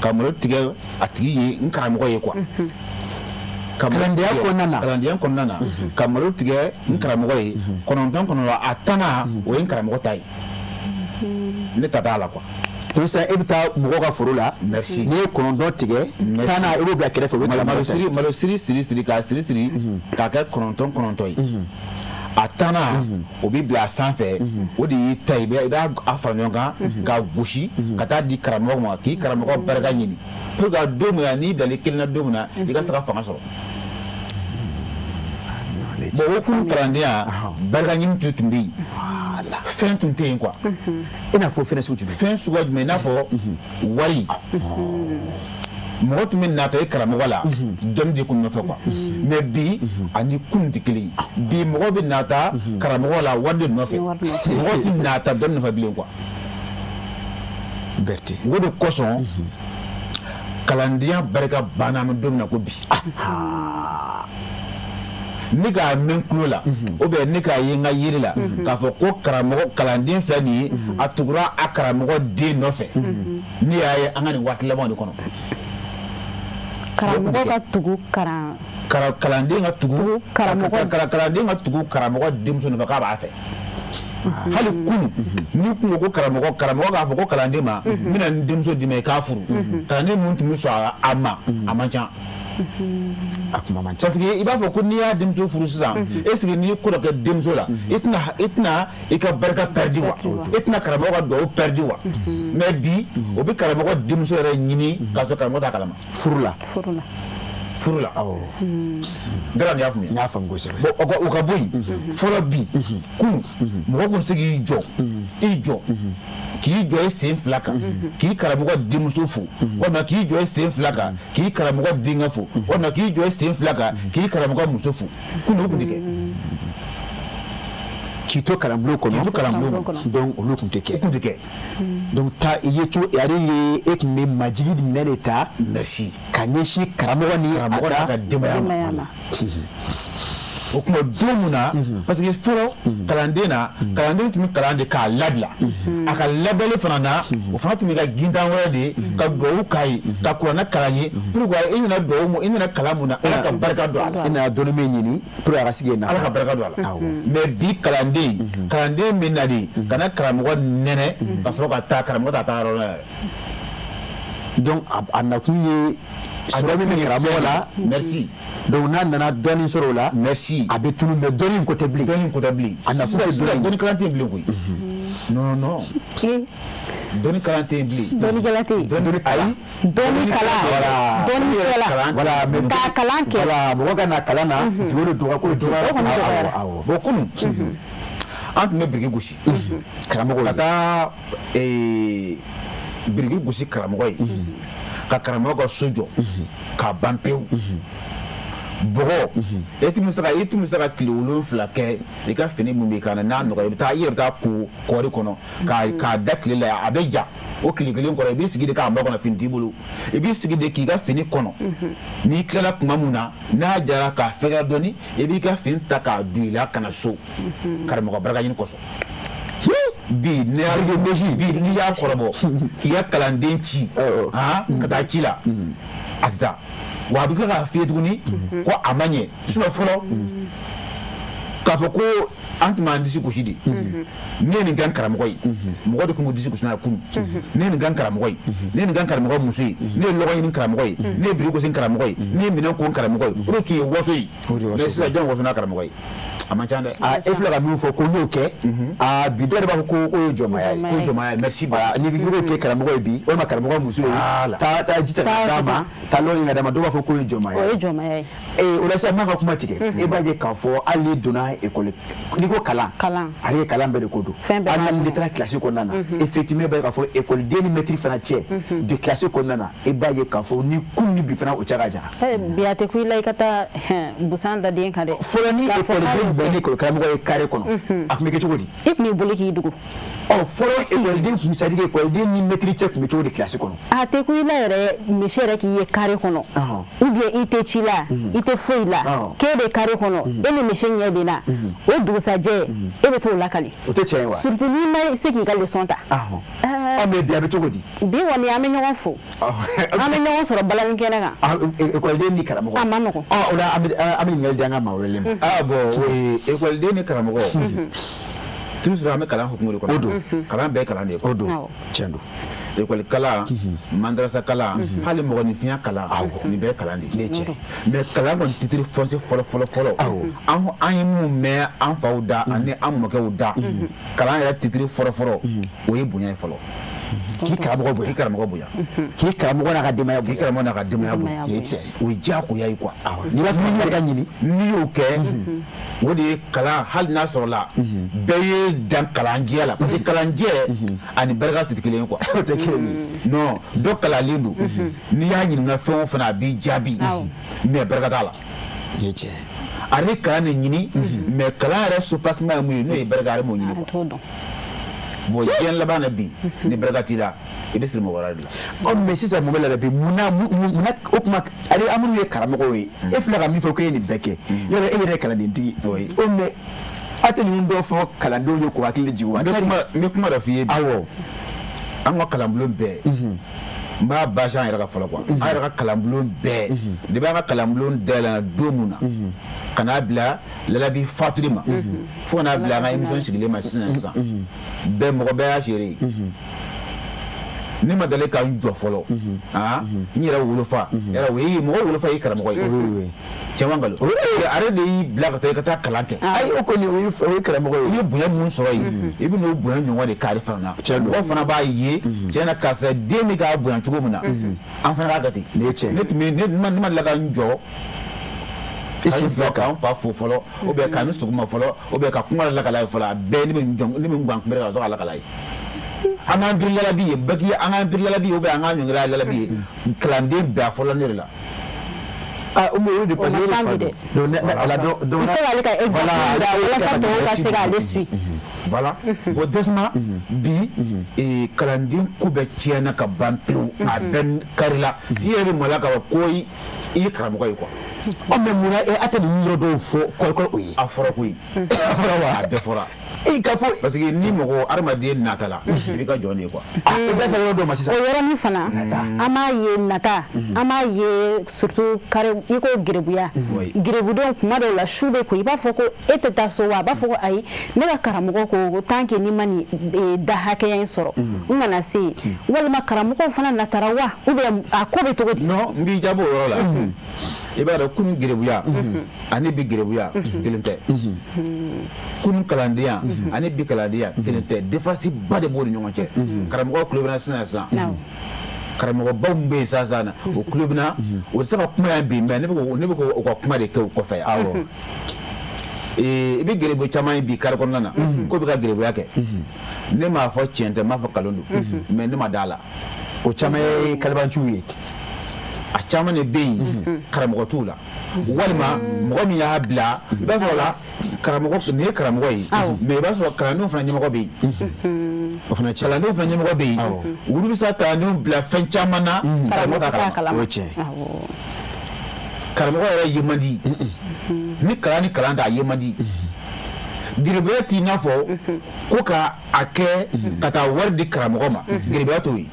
ka malo tigɛ a tigi ye n karamɔgɔ ye quoi kalandenya kɔnɔna na ka malo tigɛ n karamɔgɔ ye kɔnɔntɔn a tanna o ye n karamɔgɔ ta ye ne ta t'a la quoi donc sisan e bɛ taa mɔgɔw ka foro la merci n'i ye kɔnɔntɔn tigɛ tanna i b'o bila kɛrɛfɛ o bɛ malo siri k'a siri k'a kɛ kɔnɔntɔn ye a tanna o bɛ bila a sanfɛ o de y'i ta ye i b'a fara ɲɔgɔn kan k'a gosi ka taa di karamɔgɔ ma k'i karamɔgɔ barika ɲini pour que don min na n'i bilali kelen na don min na i ka se ka fanga sɔrɔ bon o kunu kalandenya barika ɲini tun bɛ yen fɛn tun tɛ yen quoi i n'a fɔ fɛn sugu jumɛn fɛn suguya jumɛn i n'a fɔ wari mɔgɔ tun bɛ nata i karamɔgɔ la dɔnni de kun nɔfɛ quoi mais bi ani kun tɛ kelen bi mɔgɔ bɛ nata karamɔgɔ la wari de nɔfɛ mɔgɔ tɛ nata dɔnni nɔfɛ bilen quoi liberté o de kosɔn kalandenya barika banna an bɛ don min na ko bi ne k'a mɛn tulo la ou bien ne k'a ye n ka yiri la k'a fɔ ko karamɔgɔ kalanden filɛ nin ye a tugura a karamɔgɔ den nɔfɛ ne y'a ye an ka nin waati laban de kɔnɔ karamɔgɔ ka tugu kalanden ka tugu kalanden ka tugu karamɔgɔ denmuso nɔfɛ k'a b'a fɛ hali kunu ni kun ko karamɔgɔ k'a fɔ ko kalanden ma n bɛna n denmuso d'i ma i k'a furu kalanden mun tun bɛ sɔn a ma a man ca a kuma man ca parce que i b'a fɔ ko n'i y'a denmuso furu sisan est-ce que n'i ye ko dɔ kɛ denmuso la i tɛna i ka barika perdre wa i tɛna karamɔgɔ ka duwawu perdre wa mais bi o bɛ karamɔgɔ denmuso yɛrɛ ɲini k'a sɔrɔ karamɔgɔ t'a kalama furu la dara ni y'a faamuya n y'a faamu kosɛbɛ bon o ka bɔ yen fɔlɔ bi kun mɔgɔ kun tɛ se k'i jɔ k'i jɔ i sen fila kan k'i karamɔgɔ denmuso fo walima k'i jɔ i sen fila kan k'i karamɔgɔ denkɛ fo walima k'i jɔ i sen fila kan k'i karamɔgɔ muso fo kun o kun tɛ kɛ k'i to kalanbulon kɔnɔ donc olu tun tɛ kɛ donc ta i ye cogo ale ye e tun bɛ majigi minɛ de ta merci ka ɲɛsin karamɔgɔ ni a ka denbaya ma o kuma don mun na parce que fɔlɔ kalanden tun bɛ kalan de k'a labila a ka labɛnni fana na o fana tun bɛ ka gintan wɛrɛ de ka duwawu k'a ye ka kuranɛ kalan ye pourquoi i nana duwawu mun i nana kalan mun na ala ka barika don a la i nana dɔnni min ɲini pour a ka se k'e nafa ala ka barika don a la mais bi kalanden bɛ na de ka na karamɔgɔ nɛnɛ ka sɔrɔ ka taa karamɔgɔ t'a taa yɔrɔ la yɛrɛ donc a nakun ye sɔrɔ min bɛ karamɔgɔ la merci donc n'a nana dɔɔnin sɔrɔ o la merci a bɛ tunu mais dɔɔnin ko tɛ bilen a nakun ye dɔɔnin kalan tɛ yen bilen koyi non dɔɔnin kalan tɛ yen bilen dɔɔnin kalan kɛ voilà mɔgɔ ka na kalan na o de dɔgɔ ko awɔ bon kunun an tun bɛ biriki gosi karamɔgɔ ka taa biriki gosi karamɔgɔ ye ka karamɔgɔ ka so jɔ k'a ban pewu bɔgɔ e tun bɛ se ka tile 7 kɛ i ka fini min b'i kan na n'a nɔgɔra i yɛrɛ bɛ taa ko kɔɔri kɔnɔ k'a da tile la a bɛ ja o tile kelen kɔrɔ i b'i sigi de k'a bɔ kɔnɔ fini t'i bolo i b'i sigi de k'i ka fini kɔnɔ n'i tilala tuma min na n'a jara k'a fɛgɛ dɔɔni i b'i ka fini ta k'a don i la ka na so karamɔgɔ barika ɲini kosɔn bi n'i y'a kɔrɔbɔ k'i ka kalanden ci ka taa ci la a tɛ taa wa a bɛ kila k'a f'i ye tuguni ko a ma ɲɛ fɔlɔ k'a fɔ ko an tun b'an disi gosi de ne ye nin kɛ n karamɔgɔ ye mɔgɔ de tun b'u disi gosi n'a ye kunun ne ye nin kɛ n karamɔgɔ ye ne ye nin kɛ n karamɔgɔ muso ye ne ye lɔgɔ ɲini karamɔgɔ ye ne ye biri gosi n karamɔgɔ ye ne ye minɛn ko n karamɔgɔ ye o de tun ye waso ye mais sisan jɔn waso n'a karamɔgɔ ye a man ca dɛ e filɛ ka min fɔ ko n y'o kɛ bi dɔ de b'a fɔ ko o ye jɔnmaya ye merci n'i bɛ k'o kɛ karamɔgɔ ye bi walima karamɔgɔ muso ye taa ji ta k'a d'a ma taa lɔgɔ ɲini ka d'a ma dɔw b'a fɔ k'o ye jɔnmaya ye o la sisan n b'a ka kuma tigɛ e b'a ye k'a fɔ hali n'i donna ekɔli n'i ko kalan ale ye kalan bɛɛ de ko don hali n'i taara kilasi kɔnɔna na effectivement e b'a ye k'a fɔ ekɔliden ni maître fana cɛ bi kilasi kɔnɔna na e b'a ye k'a fɔ ni kun ni bi fana o cɛ ka jan bi a tɛ ku i la i ka taa busan da den kan dɛ fɔlɔ ni ekɔliden bɛɛ ni karamɔgɔ ye carré kɔnɔ a tun bɛ kɛ cogo di e tun b'i boli k'i dogo fɔlɔ ekɔliden tun c'est à dire ekɔliden ni maître cɛ tun bɛ cogo di kilasi kɔnɔ a tɛ ku i la yɛrɛ misi yɛrɛ k'i ye carré kɔnɔ ou bien i tɛ ci la i tɛ foyi la k'e bɛ carré kɔnɔ e ni misi ɲɛ bɛ na o dugusajɛ e bɛ t'o lakali o tɛ tiɲɛ ye wa surtout n'i ma se k'i ka leçon ta mais bi a bɛ cogo di bi kɔni an bɛ ɲɔgɔn fo an bɛ ɲɔgɔn sɔrɔ balani kɛnɛ kan ekɔliden ni karamɔgɔ a ma nɔgɔn o la an bɛ ɲininkali di an ka maa wɛrɛ ma bon ekɔliden ni karamɔgɔ toujours an bɛ kalan hukumu de kɔnɔ o don kalan bɛɛ kalan de ye o don tiɲɛ don ekɔli kalan madarasa kalan hali mɔgɔninfinya kalan nin bɛɛ kalan de ye tiɲɛ mais kalan kɔni titre foncé fɔlɔ an ye mun mɛn an faw da ani an mɔkɛw da kalan yɛrɛ titre fɔlɔ o ye bonya ye fɔlɔ k'i karamɔgɔ bonya k'i karamɔgɔ n'a ka denbaya bonya o ye tiɲɛ o ye diyagoya ye quoi n'i b'a fɔ min yɛrɛ ka ɲini n'i y'o kɛ o de ye kalan hali n'a sɔrɔ la bɛɛ ye dan kalanjɛ la parce que kalanjɛ ani barika tɛ kelen ye quoi o tɛ kelen ye non dɔ kalanlen don n'i y'a ɲininka fɛn o fɛn a b'i jaabi mais barika t'a la o ye tiɲɛ ale kalan de ɲini mais kalan yɛrɛ soupassement ye mun ye n'o ye barika ale m'o ɲini quoi bon yen la bana bi ni baraka la ibe sir mo wara la o mais si ça mo la bi muna o kuma ali amuru ye karamo ye e fila ka mi fo ko ni beke yo e yere kala den tigi o mais ateli ndo fo kala ndo yo ko akili jiwa me kuma da fiye awo an ka kalambulon bɛɛ n b'a basi an yɛrɛ ka fɔlɔ quoi an yɛrɛ ka kalambulon bɛɛ de b'an ka kalambulon dayɛlɛnna don mun na ka n'a bila lalabi fatuli ma fo ka n'a bila an ka émission sigilen ma sisan bɛɛ mɔgɔ bɛɛ y'a seere ye ne ma deli ka n jɔ fɔlɔ n yɛrɛ wolofa yɛrɛ o ye mɔgɔ wolofa ye karamɔgɔ ye cɛman nkalon ale de y'i bila ka taa kalan kɛ ayi o kɔni o ye karamɔgɔ ye i ye bonya mun sɔrɔ yen i bɛ n'o bonya ɲɔgɔn de kari fana na mɔgɔ fana b'a ye tiɲɛ na karisa den bɛ k'a bonya cogo min na an fana k'a kɛ ten ne tun bɛ ne ma deli ka n jɔ k'an fa fo fɔlɔ ou bien k'an ni sɔgɔma fɔlɔ ou bien ka kuma lakala ye fɔlɔ a bɛɛ ne bɛ n gan kunbɛrɛ ka sɔrɔ ka lakala ye an k'an biri lalabi ye bɛɛ k'i an k'an biri lalabi ou bien an k'an ɲɔngiri lalabi ye kalanden bɛɛ fɔlɔ ne de la o mo de parce que donc c'est là ka exemple wala sa to ka se ka le suit voilà o deuxièmement bi kalanden ko bɛ tiɲɛna ka ban pewu a bɛɛ karila i yɛrɛ bɛ maloya ka fɔ ko i ye karamɔgɔ ye quoi mais mun na a tɛ nin yɔrɔ dɔw fɔ kɔrɔkɔrɔ o ye a fɔra koyi a fɔra wa a bɛɛ fɔra ka fɔ parce que ni mɔgɔ adamaden nata la i b'i ka jɔn de ye quoi i bɛ se yɔrɔ dɔ ma sisan o yɔrɔnin fana an b'a ye nata an b'a ye surtout kare i ko gerebuya gerebudenw kuma dɔw la su bɛ ko i b'a fɔ ko e tɛ taa so wa a b'a fɔ ko ayi ne ka karamɔgɔ ko tant que ni ma nin da hakɛya in sɔrɔ n kana se yen walima karamɔgɔw fana natara wa ou bien a ko bɛ cogo di non n b'i jaabi o yɔrɔ la i b'a dɔn kunun gerebuya ani bi gerebuya kelen tɛ kunun kalandenya ani bi kalandenya kelen tɛ différence ba de b'o ni ɲɔgɔn cɛ karamɔgɔ kulo bɛna sisan karamɔgɔbaw min bɛ yen sisan na o kulo bɛna o tɛ se ka kuma yan bi mais ne bɛ k'o ka kuma de kɛ o kɔfɛ yan awɔ i bɛ gerebu caman ye bi kari kɔnɔna na ko bɛ ka gerebuya kɛ ne m'a fɔ tiɲɛ tɛ n m'a fɔ nkalon don mais ne ma da la o caman ye kalibanciw ye a caman de bɛ yen karamɔgɔ t'u la walima mɔgɔ min y'a bila i b'a sɔrɔ la karamɔgɔ nin ye karamɔgɔ ye mais i b'a sɔrɔ kalandenw fana ɲɛmɔgɔ bɛ yen o fana kalandenw fana ɲɛmɔgɔ bɛ yen olu bɛ se ka kalandenw bila fɛn caman na karamɔgɔ t'a kalama o ye tiɲɛ karamɔgɔ yɛrɛ ye man di ni kalan t'a ye man di gerebuya t'i n'a fɔ ko ka a kɛ ka taa wari di karamɔgɔ ma gerebuya t'o ye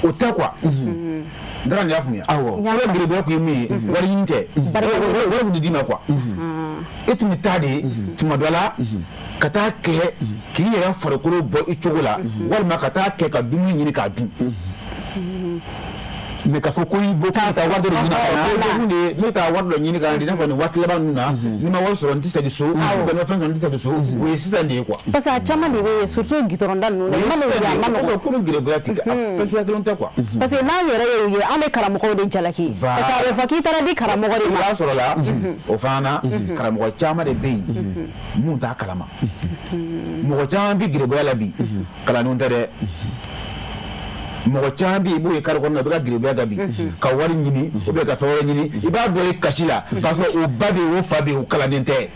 o tɛ quoi n taara nin y'a faamuya fɔlɔ gerebuya tun ye min ye wari ɲini tɛ wari tun tɛ d'i ma quoi e tun bɛ taa de tuma dɔ la ka taa kɛ k'i yɛrɛ farikolo bɔ i cogo la walima ka taa kɛ ka dumuni ɲini k'a dun mais k'a fɔ ko i bɔ k'a taa wari dɔ ɲini ka na ne taa wari dɔ ɲini ka na n'a fɔ nin waati laban ninnu na ni ma wari sɔrɔ n tɛ segin so ubiyɛn n ma fɛn sɔrɔ n tɛ segin so o ye sisan de ye quoi. parce que a caman de bɛ yen surtout gitɔrɔnda ninnu na i ma n'o ye a ma nɔgɔn. ko gerebuya ti fɛn suguya kelen tɛ quoi. parce que n'an yɛrɛ y'o ye an bɛ karamɔgɔw de jalaki. parce que a bɛ fɔ k'i taara di karamɔgɔ de ma. i b'a sɔrɔ la o fana na karamɔgɔ caman de bɛ yen mun t'a kalama mɔgɔ caman bɛ gerebuya la bi kalandenw tɛ dɛ. mɔgɔ caman bɛ yen i b'o ye kari kɔnɔna na u bɛ ka gerebuya da bi ka wari ɲini ou bien ka fɛn wɛrɛ ɲini i b'a dɔn ye kasi la k'a sɔrɔ o ba bɛ yen o fa bɛ yen o kalanden tɛ.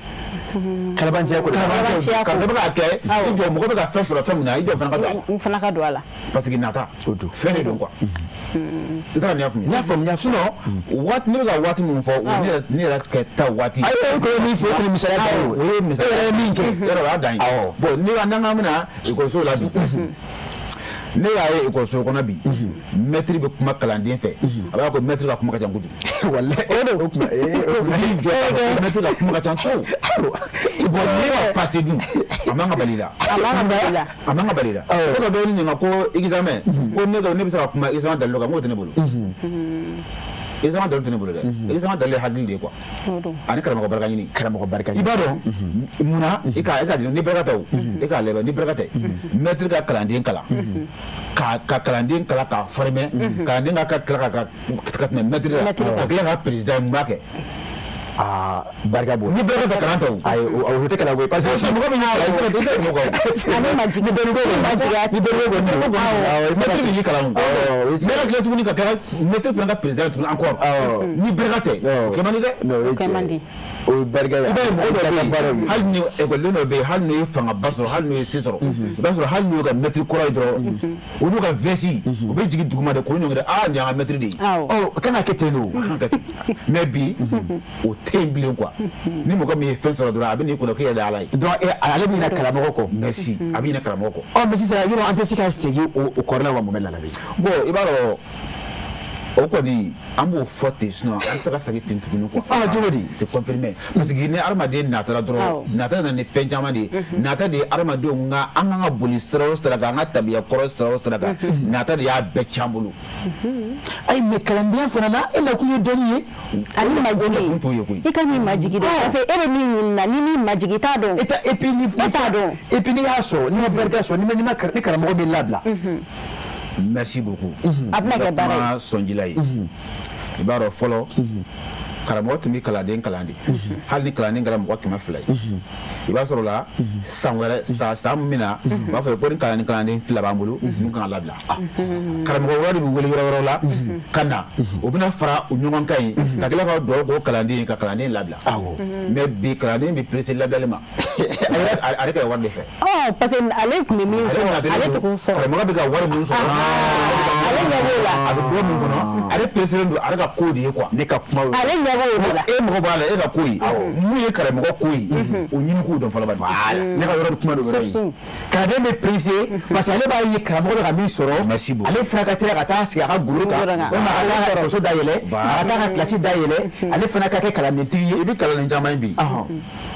kalabanciya ko kalabanciya ka bɛ k'a kɛ i jɔ mɔgɔ bɛ ka fɛn sɔrɔ fɛn min na i jɔ fana ka don a la. n fana ka don a la. parce que nata fɛn de don quoi. n taara nin y'a faamuya. n y'a faamuya sinon waati ne bɛ ka waati min fɔ o ne yɛrɛ kɛ ta waati. ayi ko min fɔ o tun ye misaliya ta ye o ye misaliya ye min kɛ yɔrɔ o y'a dan ye. bon ne ka n'an ka bɛna ekɔliso la bi. ne y'a ye ekɔliso kɔnɔ bi mɛtiri bɛ kuma kalanden fɛ a b'a fɔ ko mɛtiri ka kuma ka ca kojugu walayi o de o kuma n'i jɔ ka mɛtiri ka kuma ka ca trop bon ne ka pase dun a man ka bali la a man ka bali la o ka dɔ ni ɲininka ko examen ko ne bɛ se ka kuma examen dalilo kan n k'o tɛ ne bolo examen dalilo tɛ ne bolo dɛ examen dalilo ye hakili de ye quoi ani karamɔgɔ barika ɲini i b'a dɔn munna i ka ni barika tɛ o e k'a lajɛ ni barika tɛ mɛtiri ka kalanden kalan ka kalanden kalan k'a former kalanden ka tɛmɛ mɛtiri la ka tila ka président mun b'a kɛ barika bo ni barika ta kalan taw ay o te kala go parce que mo ko mi ay sa te mo ko ani ma jigi do go ni do go ni mettre ni kala mo mais la tuguni ka kala mettre franga président tuguni encore ni barika te ke mani de no ke mani o barika ya hal ni e ko leno be hal ni fanga basoro hal ni sisoro basoro hal ni ga mettre ko dro o nu ga vesi o be jigi duguma de ko nyongre ni ga mettre di kana keteno mais bi o temble quoi ni mo ko mi fen soro dro abi ni ko ke ya alai donc ale mi na kala mo ko merci abi na kala mo ko mais si ça yiro antesika segi o korla wa mo mela la be bon ibaro o ko di ambo forte sinon an saka sagi tintugunu quoi jodi c'est confirmé parce que ni armade na tara dro na tara ni fen jama di na tara di armade nga anga boli sero ga nga tabiya koro sero ga na tara ya be chambulu ay me kalambian fana na ela ku doni ani majigi ikani majigi de parce que ere ni na ni majigi ta do eta epini ta do epini aso ni berga so ni ma karamo be labla merci beaucoup abna ke bare sonjilai ibaro follow karamo tumi kaladen kalandi hal ni kalani ngaram ko kema flay iba soro la sangwere sa mina ba fa ko ni kalani fila bambulu nu kan labla karamo wadi bu weli yoro la kana obina fara o nyongan kai takila ka do ko kalandi ka kalandi labla mais bi kalandi bi presse labla ma are ka wande fe parce que ale ku mi ale ko so karamo ga wari mu so ale yawola abi do mu kono are presse ndo are ka kodi quoi ne ka kuma ale e mo bala e ka koyi mu ye kare mo koyi o nyini ko don fala ba ne ka yoro kuma do bari ka de me pressé parce que ale ba ye kare mo ka mi soro ale fraka tira ka ta si ka guru ka o ma ala so dayele ata ka classe dayele ale fana ka ke kala menti e bi kala njama bi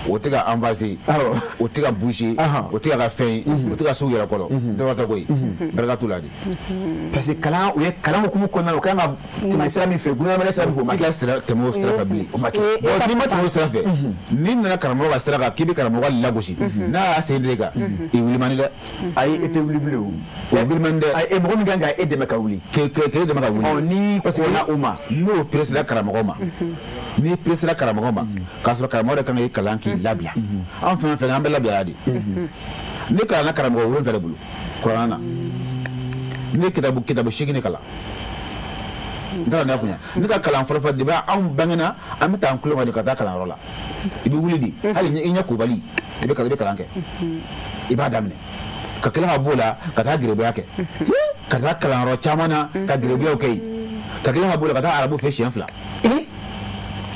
o tiga envasé o tiga bouger o tiga ka fin o tiga so yera kolo do ta koyi baraka tuladi parce que kala o ye kala ko mu konna o kana ma sira mi fe guna ma sira mi fo ma ka sira temo fabli o maki ni ma temo sira fe ni na karamo ga sira ga kibi karamo ga lagoshi na sedrega e wuli mani de ay ete wuli bleu o wuli mani de ay e mo mi ganga e de maka wuli ke de maka wuli o ni parce que na uma no presida karamo ma ni presida karamo ma ka sura karamo de kan e kalanki labia enfin fe ambe labia di ni kala karamo wurin fe de bulu qur'ana ni kitabu shigini kala ndara na kunya ni ka kalan farfa de ba an bangana an mata an kulo ma de ka ta kalan rola ibi wuli di hali nya inya ko bali ibe kalan ke iba damne ka kala bola ka ta girebe yake ka ta kalan ro chamana ka girebe yake ka kala bola ka ta arabu fe shenfla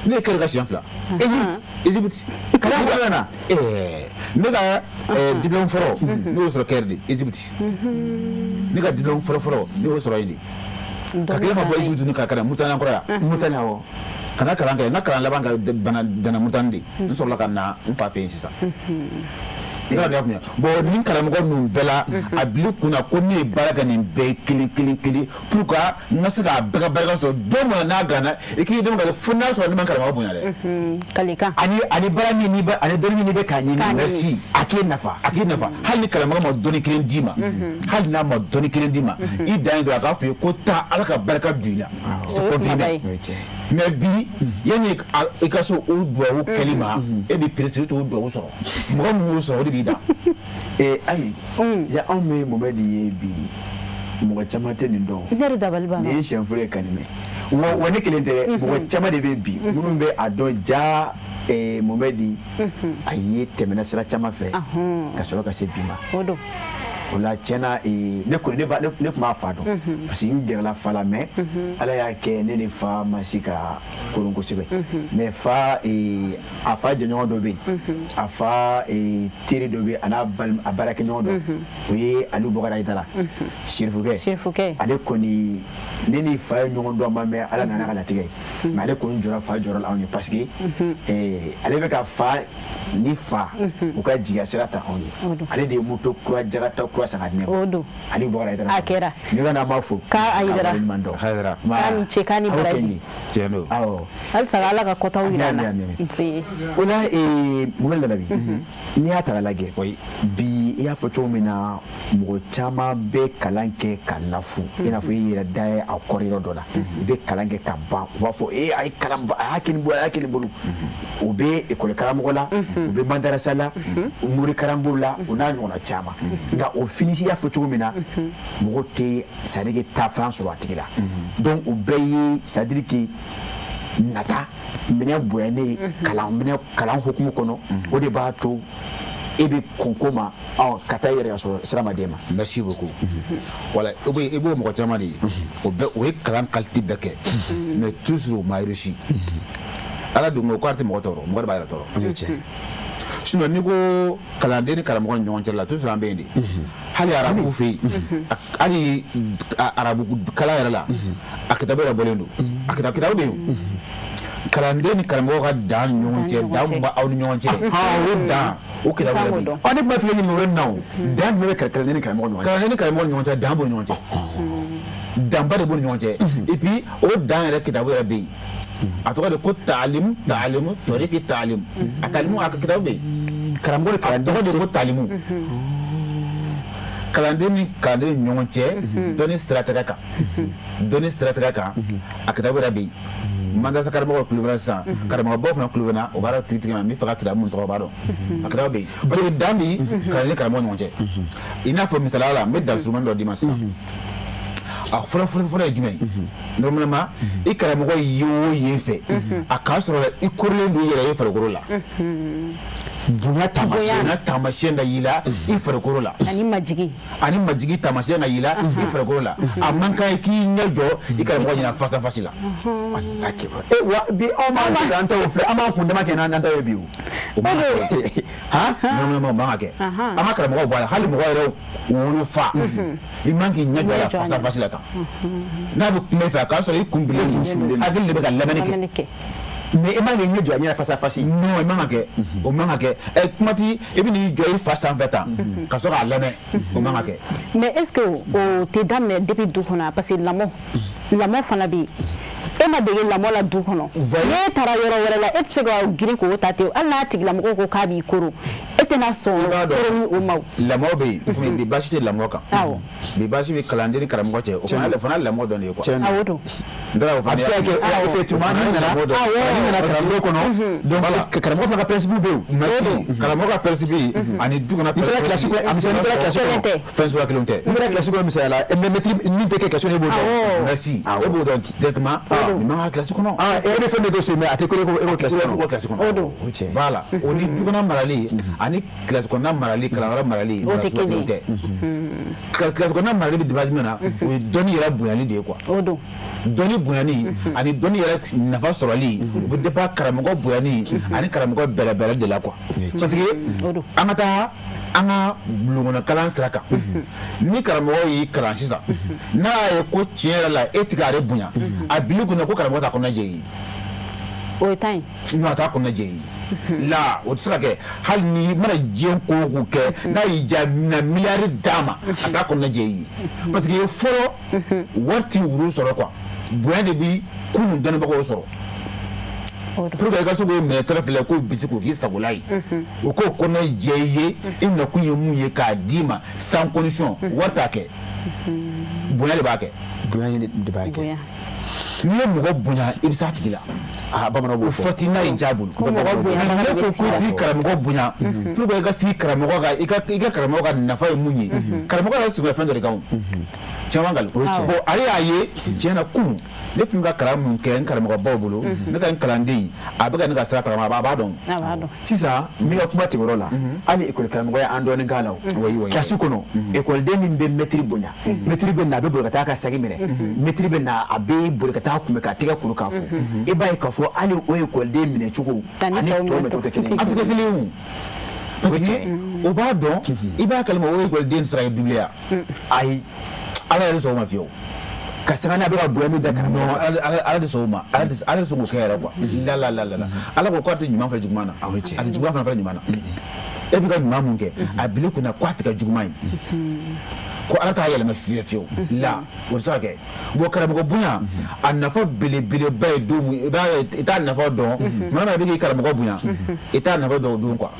ne kare ga shenfla Egypt kala bola ne ga diplôme foro no so kerdi Egypt ne ga diplôme foro no so indi kakile ma boy juju ka kana mutana kora mutana wo kana kalanga na kala labanga dana mutandi nso la kana mfa fe sisa ngara ya kunya bo nin kala mo gonnu bela abli kuna ko ne baraka ni be kili pourquoi ngasaka baraka so do mo na gana iki do ga funna so ni man kala mo bunya de kalika ani barani ni ba ani dormi ni be kanyi merci ake nafa hal ni kala mo doni kilin dima hal na mo doni kilin dima i dan do ga fe ko ta alaka baraka dunya c'est confirmé mais bi yani ikaso o do o kalima e bi presse to do o so mo mo so di da ay ya on me mo di bi mo chamate ni do ndere dabal ba ni shenfure kanime woni kilente mo chamade be bi munun be ado ja mo di ayi temena sira chama fe ka solo ka se bima odo ola chena ne ko ne kuma fa do parce que ngere la fala mais ala ya ke ne fa masika kolongo sibe mais fa afa jenyo do be afa tiri do be ana abarake nyo do oui alu bogara itala shirifuke ale koni ne fa nyo do ma mais ala nana kala tige mais ale ko njora fa jora la on parce que ale be ka fa ni fa o ka jiga sirata on ale de moto kura jagata odo ali bora idara akera ngira na mafu ka ayidara haidara kan chekani baraji jeno hal sagala ka kota wirana fi una mumel nabi ni ata lage bi i y'a fɔ cogo min na mɔgɔ caman bɛ kalan kɛ ka lafu i n'a fɔ i yɛrɛ da ye a kɔrɔ yɔrɔ dɔ la u bɛ kalan kɛ ka ban u b'a fɔ a ye kalan a y'a kɛ nin bolo a y'a kɛ nin bolo u bɛ ekɔli karamɔgɔ la u bɛ madarasa la mori karamɔgɔ la u n'a ɲɔgɔnna caman nka o finisi y'a fɔ cogo min na mɔgɔ tɛ c'est-à-dire taa fan sɔrɔ a tigi la donc o bɛɛ ye c'est-à-dire que nata minɛ bonyanen kalan hukumu kɔnɔ o de b'a to e bɛ kɔn ma ka taa yɛrɛ ka sɔrɔ sira ma d'e ma. Merci beaucoup. Voilà i b'o mɔgɔ caman de ye o ye kalan qualité bɛɛ kɛ mais toujours o ma réussi ala dun ko k'ale tɛ mɔgɔ tɔɔrɔ mɔgɔ de b'a yɛrɛ tɔɔrɔ. Sinon n'i ko kalanden ni karamɔgɔ ni ɲɔgɔn cɛ la toujours an bɛ yen de hali arabu fɛ yen hali arabu kalan yɛrɛ la a kitabu yɛrɛ bɔlen don a kitabu bɛ yen kalanden ni karamɔgɔ ka dan ni ɲɔgɔn cɛ dan mun b'aw ni ɲɔgɔn cɛ o dan o kitabu yɛrɛ bɛ yen. ne tun b'a fɛ ɲini o yɔrɔ nin na o dan jumɛn bɛ kalanden ni karamɔgɔ ni ɲɔgɔn cɛ. kalanden ni karamɔgɔ ni ɲɔgɔn cɛ dan b'o ni ɲɔgɔn cɛ danba de b'o ni ɲɔgɔn cɛ et puis o dan yɛrɛ kitabu yɛrɛ bɛ yen a tɔgɔ de ko taalimu tɔriki taalimu a taalimu a ka kitabu bɛ yen karamɔgɔ a tɔgɔ de ko taalimu kalanden ni ɲɔgɔn cɛ dɔnni siratigɛ kan a kitabu yɛrɛ bɛ yen madrasa karamɔgɔ kulo bɛ sisan karamɔgɔbaw fana kulo bɛ na o b'a tigi ma n bɛ fɛ ka kitabu mun tɔgɔ b'a dɔn a kitabu bɛ yen parce que dan bi kalanden ni karamɔgɔ ɲɔgɔn cɛ i n'a fɔ misaliya la n bɛ dan surumani dɔ d'i ma sisan a fɔlɔ ye jumɛn ye normalement i karamɔgɔ ye o ye fɛ a k'a sɔrɔ i korilen don i yɛrɛ i farikolo la bonya taamasiyɛn ka y'i la i farikolo la ani majigi taamasiyɛn ka y'i la i farikolo la a man kan k'i ɲɛ jɔ i karamɔgɔ ɲɛna face à face la wa bi aw ma an taw filɛ an b'an kun dama kɛ n'an taw ye bi o ma kɛ normalement o man ka kɛ an ka karamɔgɔw b'a la hali mɔgɔ yɛrɛ wolofa i man k'i ɲɛ jɔ a la face à face la tan n'a bɛ kuma i fɛ a k'a sɔrɔ i kun bilen don sulen hakili de bɛ ka lamɛnni kɛ mais i man k'i ɲɛ jɔ a ɲɛna face à face non i man ka kɛ o man ka kɛ kuma ti i bɛ n'i jɔ i fa sanfɛ tan ka sɔrɔ k'a lamɛn o man ka kɛ. mais est ce que o tɛ daminɛ depuis du kɔnɔ parce que lamɔ fana bɛ yen e ma dege lamɔ la du kɔnɔ n'e taara yɔrɔ wɛrɛ la e tɛ se ka girin k'o ta ten hali n'a tigilamɔgɔ ko k'a b'i koro e tɛna sɔn koroni o ma. lamɔ bɛ yen mais bi baasi tɛ lamɔ kan bi baasi bɛ kalanden ni karamɔgɔ cɛ o fana ye lamɔ dɔ de ye quoi. awɔ don. a bɛ se ka kɛ effectivement n'i nana karamɔgɔ kɔnɔ donc karamɔgɔ fana ka principe bɛ yen. merci karamɔgɔ ka principe ani du kɔnɔ principe. n'i taara kilasi kɔnɔ fɛn suguya kelen tɛ. n'i taara kilasi kɔnɔ misaliya la mɛtiri min tɛ kɛ question e b'o dɔn. merci e b'o dɔn directement. nin man ka kilasi kɔnɔ. e bɛ fɛn dɔ to so mais a tɛ ko e ko kilasi kɔnɔ. voilà o ni du kɔnɔ marali ani kilasi kɔnɔna marali kalanyɔrɔ marali o tɛ kelen tɛ. kilasi kɔnɔna marali bɛ débat jumɛn na o ye dɔnni yɛrɛ bonyali de ye quoi. dɔnni bonyani ani dɔnni yɛrɛ nafa sɔrɔli o bɛ dépend karamɔgɔ bonyani ani karamɔgɔ bɛrɛbɛrɛ de la quoi. parce que an ka taa an ka bulon kɔnɔ kalan sira kan ni karamɔgɔ y'i kalan sisan n'a ye ko tiɲɛ yɛrɛ la e tɛ k'ale bonya a bil'i kunna ko karamɔgɔ t'a kɔnɔna jɛ i ye. o ye tan ye. non a t'a kɔnɔna jɛ i ye. la o tɛ se ka kɛ hali ni mana diɲɛ ko o ko kɛ n'a y'i ja na miliyari d'a ma a t'a kɔnɔna jɛ i ye parce que fɔlɔ wari t'i wuru sɔrɔ quoi bonya de bi kunun dɔnnibagaw sɔrɔ. pour que i ka se k'o minɛ tɛrɛ filɛ k'o bisi k'o k'i sagola ye o k'o kɔnɔ jɛ i ye i nakun ye mun ye k'a d'i ma sans condition wari t'a kɛ bonya de b'a kɛ. bonya de b'a kɛ. n'i ye mɔgɔ bonya i bɛ s'a tigi la. bamananw b'o fɔ. o fɔ ti n'a ye diya bolo. ne ko k'i t'i karamɔgɔ bonya pour que i ka sigi karamɔgɔ kan i ka karamɔgɔ ka nafa ye mun ye karamɔgɔ yɛrɛ sigila fɛn dɔ de kan o caman gali bon ale y'a ye tiɲɛ na kunun ne tun ka kalan mun kɛ n karamɔgɔbaw bolo ne ka n kalanden a bɛ ka ne ka sira tagama a b'a dɔn. sisan n bɛ ka kuma tigɛ o yɔrɔ la hali ekɔli karamɔgɔya an dɔɔnin k'a la o kilasi kɔnɔ ekɔliden min bɛ mɛtiri bonya mɛtiri bɛ na a bɛ boli ka taa a ka sagi minɛ mɛtiri bɛ na a bɛ boli ka taa kunbɛn k'a tɛgɛ kuru k'a fɔ i b'a ye k'a fɔ hali o ekɔliden minɛ cogo ani tɔw mɛtiriw tɛ kelen ye. a tɛ kɛ kelen ye o parce que o b'a dɔn i b'a kalama o ekɔliden sera ye doublé ya ayi ala yɛrɛ sɔn o ma fiyewu. ka sanga n'a bɛ ka bonya min da karamɔgɔ ala de sɔn o ma ala de sɔn k'o kɛ yɛrɛ quoi la ala ko k'a tɛ ɲuman fɛ juguman na a tɛ juguman fana fɛ ɲuman na e bɛ ka ɲuman mun kɛ a bila i kunna k'a tɛ ka juguman ye ko ala ta yɛlɛma fiyewu la o tɛ se ka kɛ bon karamɔgɔ bonya a nafa belebeleba ye don min i t'a nafa dɔn tuma min na i bɛ k'i karamɔgɔ bonya i t'a nafa dɔn o don quoi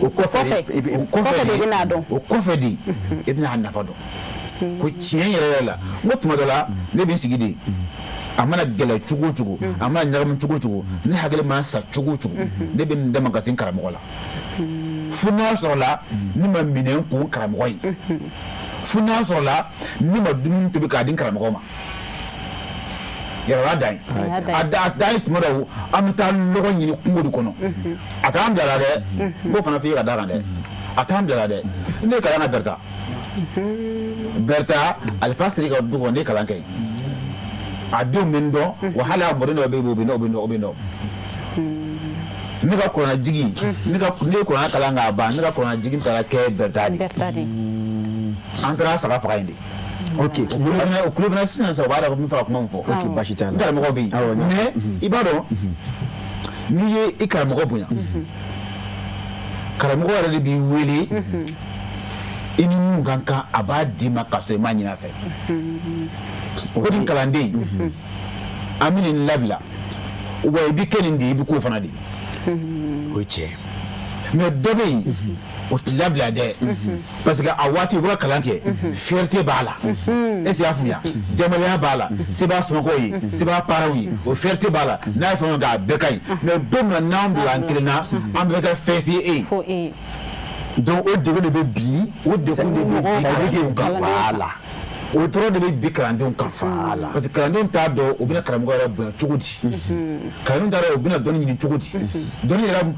o kɔfɛ de i bɛna a nafa dɔn ko tiɲɛ yɛrɛ yɛrɛ la n ko tuma dɔ la ne bɛ n sigi de a mana gɛlɛ cogo o cogo a mana ɲagamu cogo o cogo ne hakili mana sa cogo o cogo ne bɛ n dɛmɛ ka se n karamɔgɔ la fo n'a sɔrɔla ne ma minɛn ko n karamɔgɔ ye fo n'a sɔrɔla ne ma dumuni tobi k'a di n karamɔgɔ ma yɛrɛ dan ye a dan ye tuma dɔw an bɛ taa lɔgɔ ɲini kungo de kɔnɔ a t'an bila la dɛ n b'o fana f'i ye ka d'a kan dɛ a t'an bila la dɛ ne ye kalan ka Berta alifa siri ka du kɔnɔ ne ye kalan kɛ a denw bɛ n dɔn wa hali a mɔden dɔw bɛ yen o bɛ n dɔn ne ka kuranajigi ne ye kuran kalan k'a ban ne ka kuranajigi taara kɛ Berta de an taara saga faga yen de ok o kulo bɛna sisan sa o b'a dɔn min fara kuma min fɔ ok basi t'a la n karamɔgɔ bɛ yen mais i b'a dɔn n'i ye i karamɔgɔ bonya karamɔgɔ yɛrɛ de b'i wele i ni mun kan kan a b'a d'i ma k'a sɔrɔ i m'a ɲini a fɛ o de kalanden an bɛ nin labila wa i bɛ kɛ nin de i bɛ k'o fana de o ye tiɲɛ mais dɔ bɛ yen o tɛ labila dɛ parce que a waati u bɛ ka kalan kɛ fierté b'a la est-ce que y'a faamuya jamalenya b'a la se b'a somɔgɔw ye se b'a parents ye o fierté b'a la n'a ye fɛn o fɛn kɛ a bɛɛ ka ɲi mais don min na n'an bila an kelen na an bɛɛ ka fɛn f'i ye donc o degun de bɛ bi o degun de bɛ bi kan voilà o dɔrɔn de bɛ bi kalandenw kan parce que kalandenw t'a dɔn u bɛna karamɔgɔ yɛrɛ bonya cogo di kalandenw t'a dɔn u bɛna dɔnni ɲini cogo di dɔnni yɛrɛ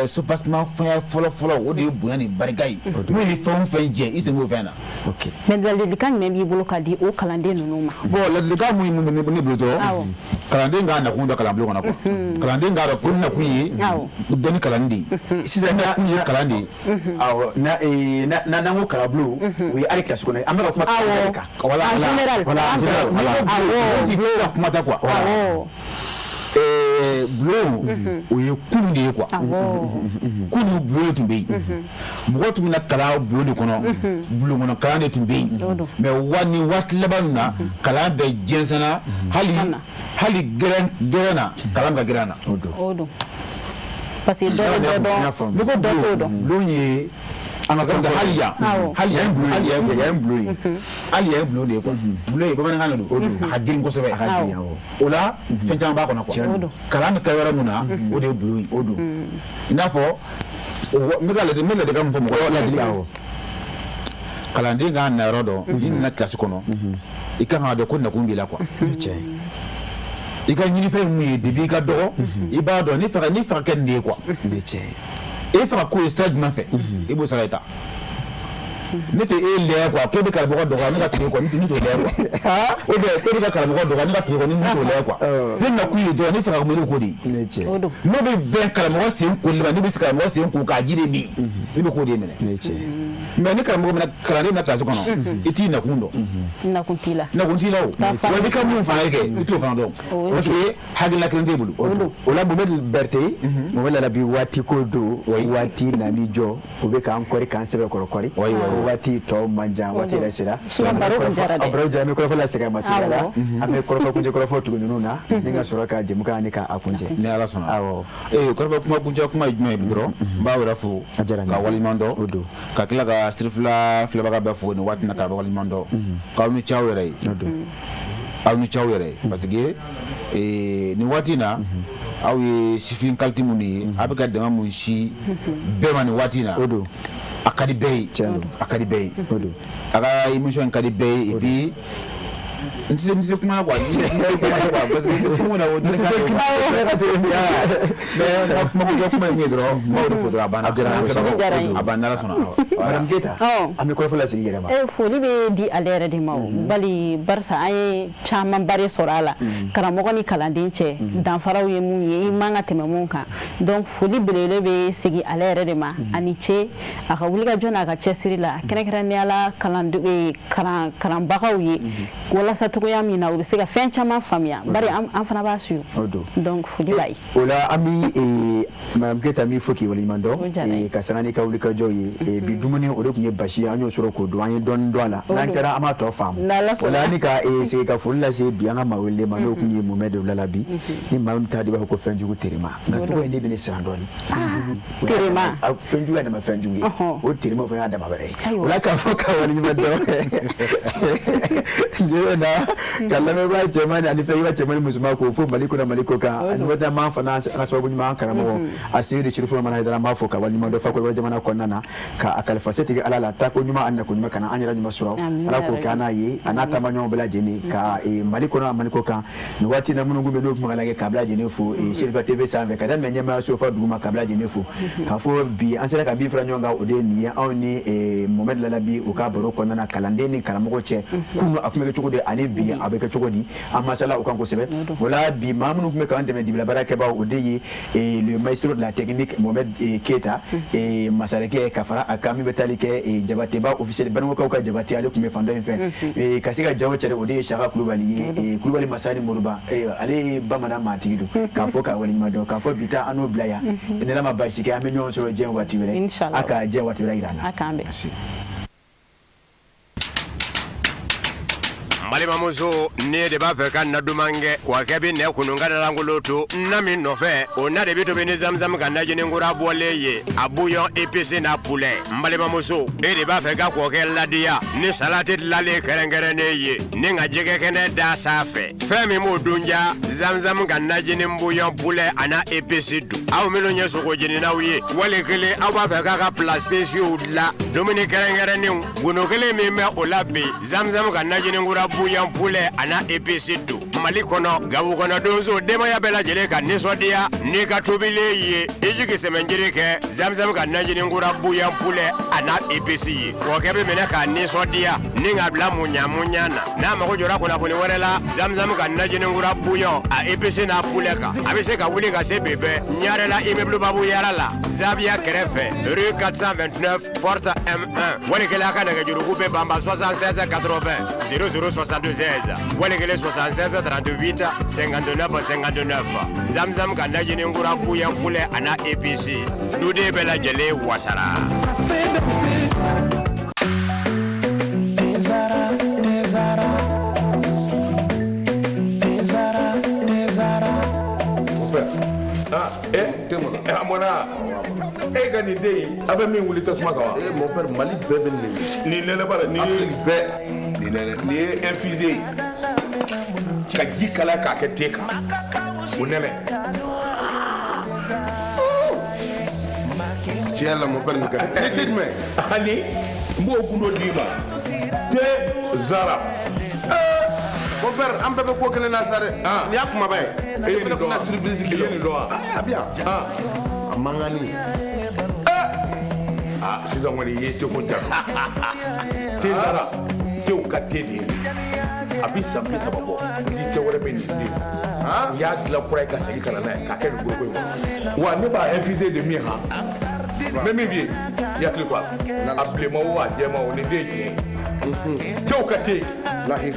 soupassement fɔlɔ o de ye bonya ni barika ye n'o ye fɛn o fɛn jɛ i sen b'o fɛn na. mais ladilikan jumɛn b'i bolo ka di o kalanden ninnu ma. bon ladilikan mun bɛ ne bolo dɔrɔn kalanden k'a nakun dɔn kalanbulon kɔnɔ quoi kalanden k'a dɔn ko nakun ye dɔnni kalanni de ye sisan nakun ye kalan de ye. awɔ n'an ko kalanbulon o ye hali kilasi kɔnɔ an bɛ ka kuma en général kuma ta quoi bulon o ye kunu de ye quoi kunu bulon tun bɛ yen mɔgɔ tun bɛna kalan bulon de kɔnɔ bulon kɔnɔ kalan de tun bɛ yen mais waati laban na kalan bɛɛ jɛnsɛnna hali gɛrɛn na kalan ka gɛrɛn na o don parce que dɔ bulon ye an ka kamisa hali yan bulon ye bulon de ye quoi bulon ye bamanankan de don a ka girin kosɛbɛ o la fɛn caman b'a kɔnɔ quoi kalan bɛ kɛ yɔrɔ min na o de ye bulon ye o don i n'a fɔ n bɛ ladilikan min fɔ mɔgɔw ladili kalanden k'a na yɔrɔ dɔn n'i nana kilasi kɔnɔ i kan k'a dɔn ko nakun b'i la quoi i ka ɲinifɛn mun ye depuis i ka dɔgɔ i b'a dɔn n'i fɛ ka kɛ nin de ye quoi e fɛ ka ko ye sira jumɛn fɛ i b'o sara i ta ne tɛ e lɛɛ quoi k'e bɛ karamɔgɔ dɔgɔ ne ka tile quoi ne t'o lɛɛ quoi ou bien k'e bɛ ka karamɔgɔ dɔgɔ ne ka tile quoi ne t'o lɛɛ quoi ne nakun ye dɔrɔn ne fɛ ka kumuni ko de ye n'o bɛ bɛn karamɔgɔ sen koli ma ne bɛ se karamɔgɔ sen ko k'a ji de min ne bɛ k'o de minɛ mais ni karamɔgɔ bɛna kalanden bɛna kilasi kɔnɔ i t'i nakun dɔn nakun t'i la o wa i bɛ ka mun fana kɛ i t'o fana dɔn parce que hakilina kelen t'e bolo o la Mohamed Berté Mohamed Larabi waati ko don waati nani jɔ o bɛ k'an kɔri k'an sɛbɛn kɔrɔkɔri waati tɔ man jan waati yɛrɛ sera baro jara an bɛ kɔrɔfɔ lasegin a ma teliya la an bɛ kɔrɔfɔ kuncɛ kɔrɔfɔ tugu ninnu na ni ka sɔrɔ ka jɛmukan ni k'a kuncɛ ni Ala sɔnna awɔ kɔrɔfɔ kuma kuncɛ kuma ye jumɛn ye bi dɔrɔn n b'a wɛrɛ fo ka waleɲuman dɔn ka tila ka sirifila filɛbaga bɛɛ fo nin waati in na k'a waleɲuman dɔn k'aw ni ce aw yɛrɛ ye aw ni ce aw yɛrɛ ye parce que nin waati in na aw ye sifin qualité minnu ye a bɛ ka dɛmɛ mun si bɛɛ ma nin waati in na a ka di bɛɛ ye a ka di bɛɛ ye a ka émission ka di bɛɛ ye et puis n tɛ se kuma na quoi parce que mun na o dɔnni ka di mais kuma ko kuma ye min ye dɔrɔn n b'aw de fo dɔrɔn a banna a banna Ala sɔnna madame Keita an bɛ kɔrɔfɔ lasegin yɛrɛ ma foli bɛ di ale yɛrɛ de ma bali barisa an ye caman ba de sɔrɔ a la karamɔgɔ ni kalanden cɛ danfaraw ye mun ye i man ka tɛmɛ mun kan donc foli belebele bɛ segin ale yɛrɛ de ma ani ce a ka wulikajɔ n'a ka cɛsiri la kɛrɛnkɛrɛnnenya la kalanbagaw ye walasa togoya min na o bɛ se ka fɛn caman faamuya bari an fana b'a suivre donc foli b'a ye o la an bi Madame Keita min fɔ k'i waleɲuman dɔn ka sanga ni ka wuli ka jɔ ye bi dumuni o de tun ye basi an y'o sɔrɔ k'o dɔn an ye dɔɔni dɔn a la n'an kɛra an b'a tɔ faamu o la ni ka segin ka foli lase bi an ka maa wele ma n'o tun ye Mohamed Wulala bi ni maa min t'a dɔn i b'a fɔ ko fɛnjugu terima nka tɔgɔ in de bɛ ne siran dɔɔni terima fɛnjugu y'a dama fɛnjugu ye o terima fana y'a dama wɛrɛ ye o la k'a fɔ ka waleɲuman dɔn ni na ka lamɛnbaa cɛman ani fɛnjuguba cɛman ni musoman k'o fɔ Mali kɔnɔ Mali kɔ kan ani wɛrɛman fana an ka sababu ɲuman karamɔgɔ a siri Chirifo Mana Haidara b'a fɔ ka waleɲuman dɔn fakɔrɔba jamana kɔnɔna na ka a kalifa setigi Ala la tako ɲuman ani nako ɲuman kana an yɛrɛ ɲuman sɔrɔ Ala k'o kɛ an n'a ye a n'a taamaɲɔgɔnw bɛɛ lajɛlen ka Mali kɔnɔ Mali kɔ kan nin waati na minnu kun bɛ n'o kuma lajɛ k'a bɛɛ lajɛlen fo Sherifa TV sanfɛ ka daminɛ ɲɛmaayaso fɔ duguma k'a bɛɛ lajɛlen fo k'a fɔ bi an sera ka min fara ɲɔgɔn kan o de ye nin ye anw ni Mohamed Wulala bi u ka baro kɔnɔna na kalanden ni karamɔgɔ cɛ kunun a tun bɛ kɛ cogo di ani bi a bɛ kɛ cogo di an masala o kan kosɛbɛ o la bi maa minnu tun bɛ k'an dɛmɛ dibila baarakɛbaaw o de ye le maestro de la technique Mohamed Keita masakɛ ka fara a kan min bɛ tali kɛ jabateba officiel Banikokaw ka jabate ale tun bɛ fan dɔ in fɛ ka se ka jaw cɛ o de ye Saka Kulubali ye Kulubali Masani Moriba ale ye bamanan maatigi don k'a fɔ k'a waleɲuman dɔn k'a fɔ bi ta an n'o bila yan ni Ala ma baasi kɛ an bɛ ɲɔgɔn sɔrɔ diɲɛ waati wɛrɛ a ka diɲɛ waati wɛrɛ yira an na. Malimamuso ne de b'a fɛ ka na duman kɛ wa kɛ bi nɛ kunun ka dalankolon to na min nɔfɛ o na de bi tobi ni zamzam ka najininkura bɔlen ye a bouillon épicé n'a poulet Malimamuso e de b'a fɛ ka kɔkɛ ladiya ni salati dilanlen kɛrɛnkɛrɛnnen ye ni ka jɛgɛ kɛnɛ da sanfɛ fɛn min b'o dunja zamzam ka najinin bouillon poulet a n'a épicé dun aw minnu ye sogo jeninaw ye wali kelen aw b'a fɛ k'a ka plat spéciaux dilan dumuni kɛrɛnkɛrɛnnenw golo kelen min bɛ o la bi zamzam ka najininkura bouillon poulet a n'a épicé dun Mali kɔnɔ Gabu kɔnɔ donso denbaya bɛɛ lajɛlen ka nisɔndiya n'i ka tobilen ye i jigi sɛmɛnjiri kɛ zamzam ka najininkura bouillon poulet a n'a épicé ye kɔkɛ bɛ minɛ k'a nisɔndiya ni ka bila muɲamuɲa na n'a mago jɔra kunnafoni wɛrɛ la zamzam ka najininkura bouillon a épicé n'a poulet kan a bɛ se ka wuli ka se bɛbɛ Ɲarela immeuble Babu Yara la Zavia kɛrɛfɛ rue 429 porte M1 walikɛla a ka nɛgɛjuruku bɛ banba 76 80 0062 16 walikɛla 76 38 59 59 zamzam ka najininkura bouillon poulet a n'a épicé duden bɛɛ lajɛlen wasara. Amona e ka nin den in a bɛ min wuli tasuma kan wa mon père Mali bɛɛ bɛ nin nɛnɛ b'a la nin ye infusé ka ji kala k'a kɛ te kan o nɛnɛ tiɲɛ la mon père nin ka ɲi te jumɛn ani n b'o kun dɔ d'i ma te zara mon père an bɛɛ bɛ ko kelen na sa dɛ nin y'a kumaba ye e fana tɛna surprise k'i nin dɔn wa a bi yan a man kan ni sisan kɔni i ye teko ja te zara tew ka te de ye a bi san bi saba bɔ ni cɛ wɛrɛ bɛ nin den u y'a dilan kura ye ka segin ka na n'a ye k'a kɛ nin goroko in kɔnɔ wa ne b'a infusé de min han n bɛ min f'i ye i hakili to a la a bilenman o a jɛman o nin den ye tiɲɛ ye tew ka te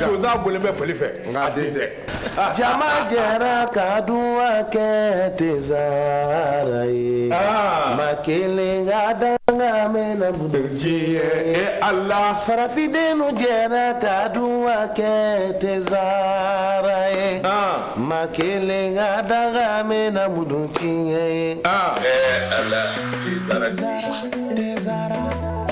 sonsan bɔlen bɛ fali fɛ nka den tɛ jama jɛra ka duwa kɛ te Zara ye ma kelen ka danga mɛna diɲɛ Ala farafindenu jɛra ka duwa kɛ te Zara ye ma kelen ka danga mɛna mudun tiɲɛ ye Ala te Zara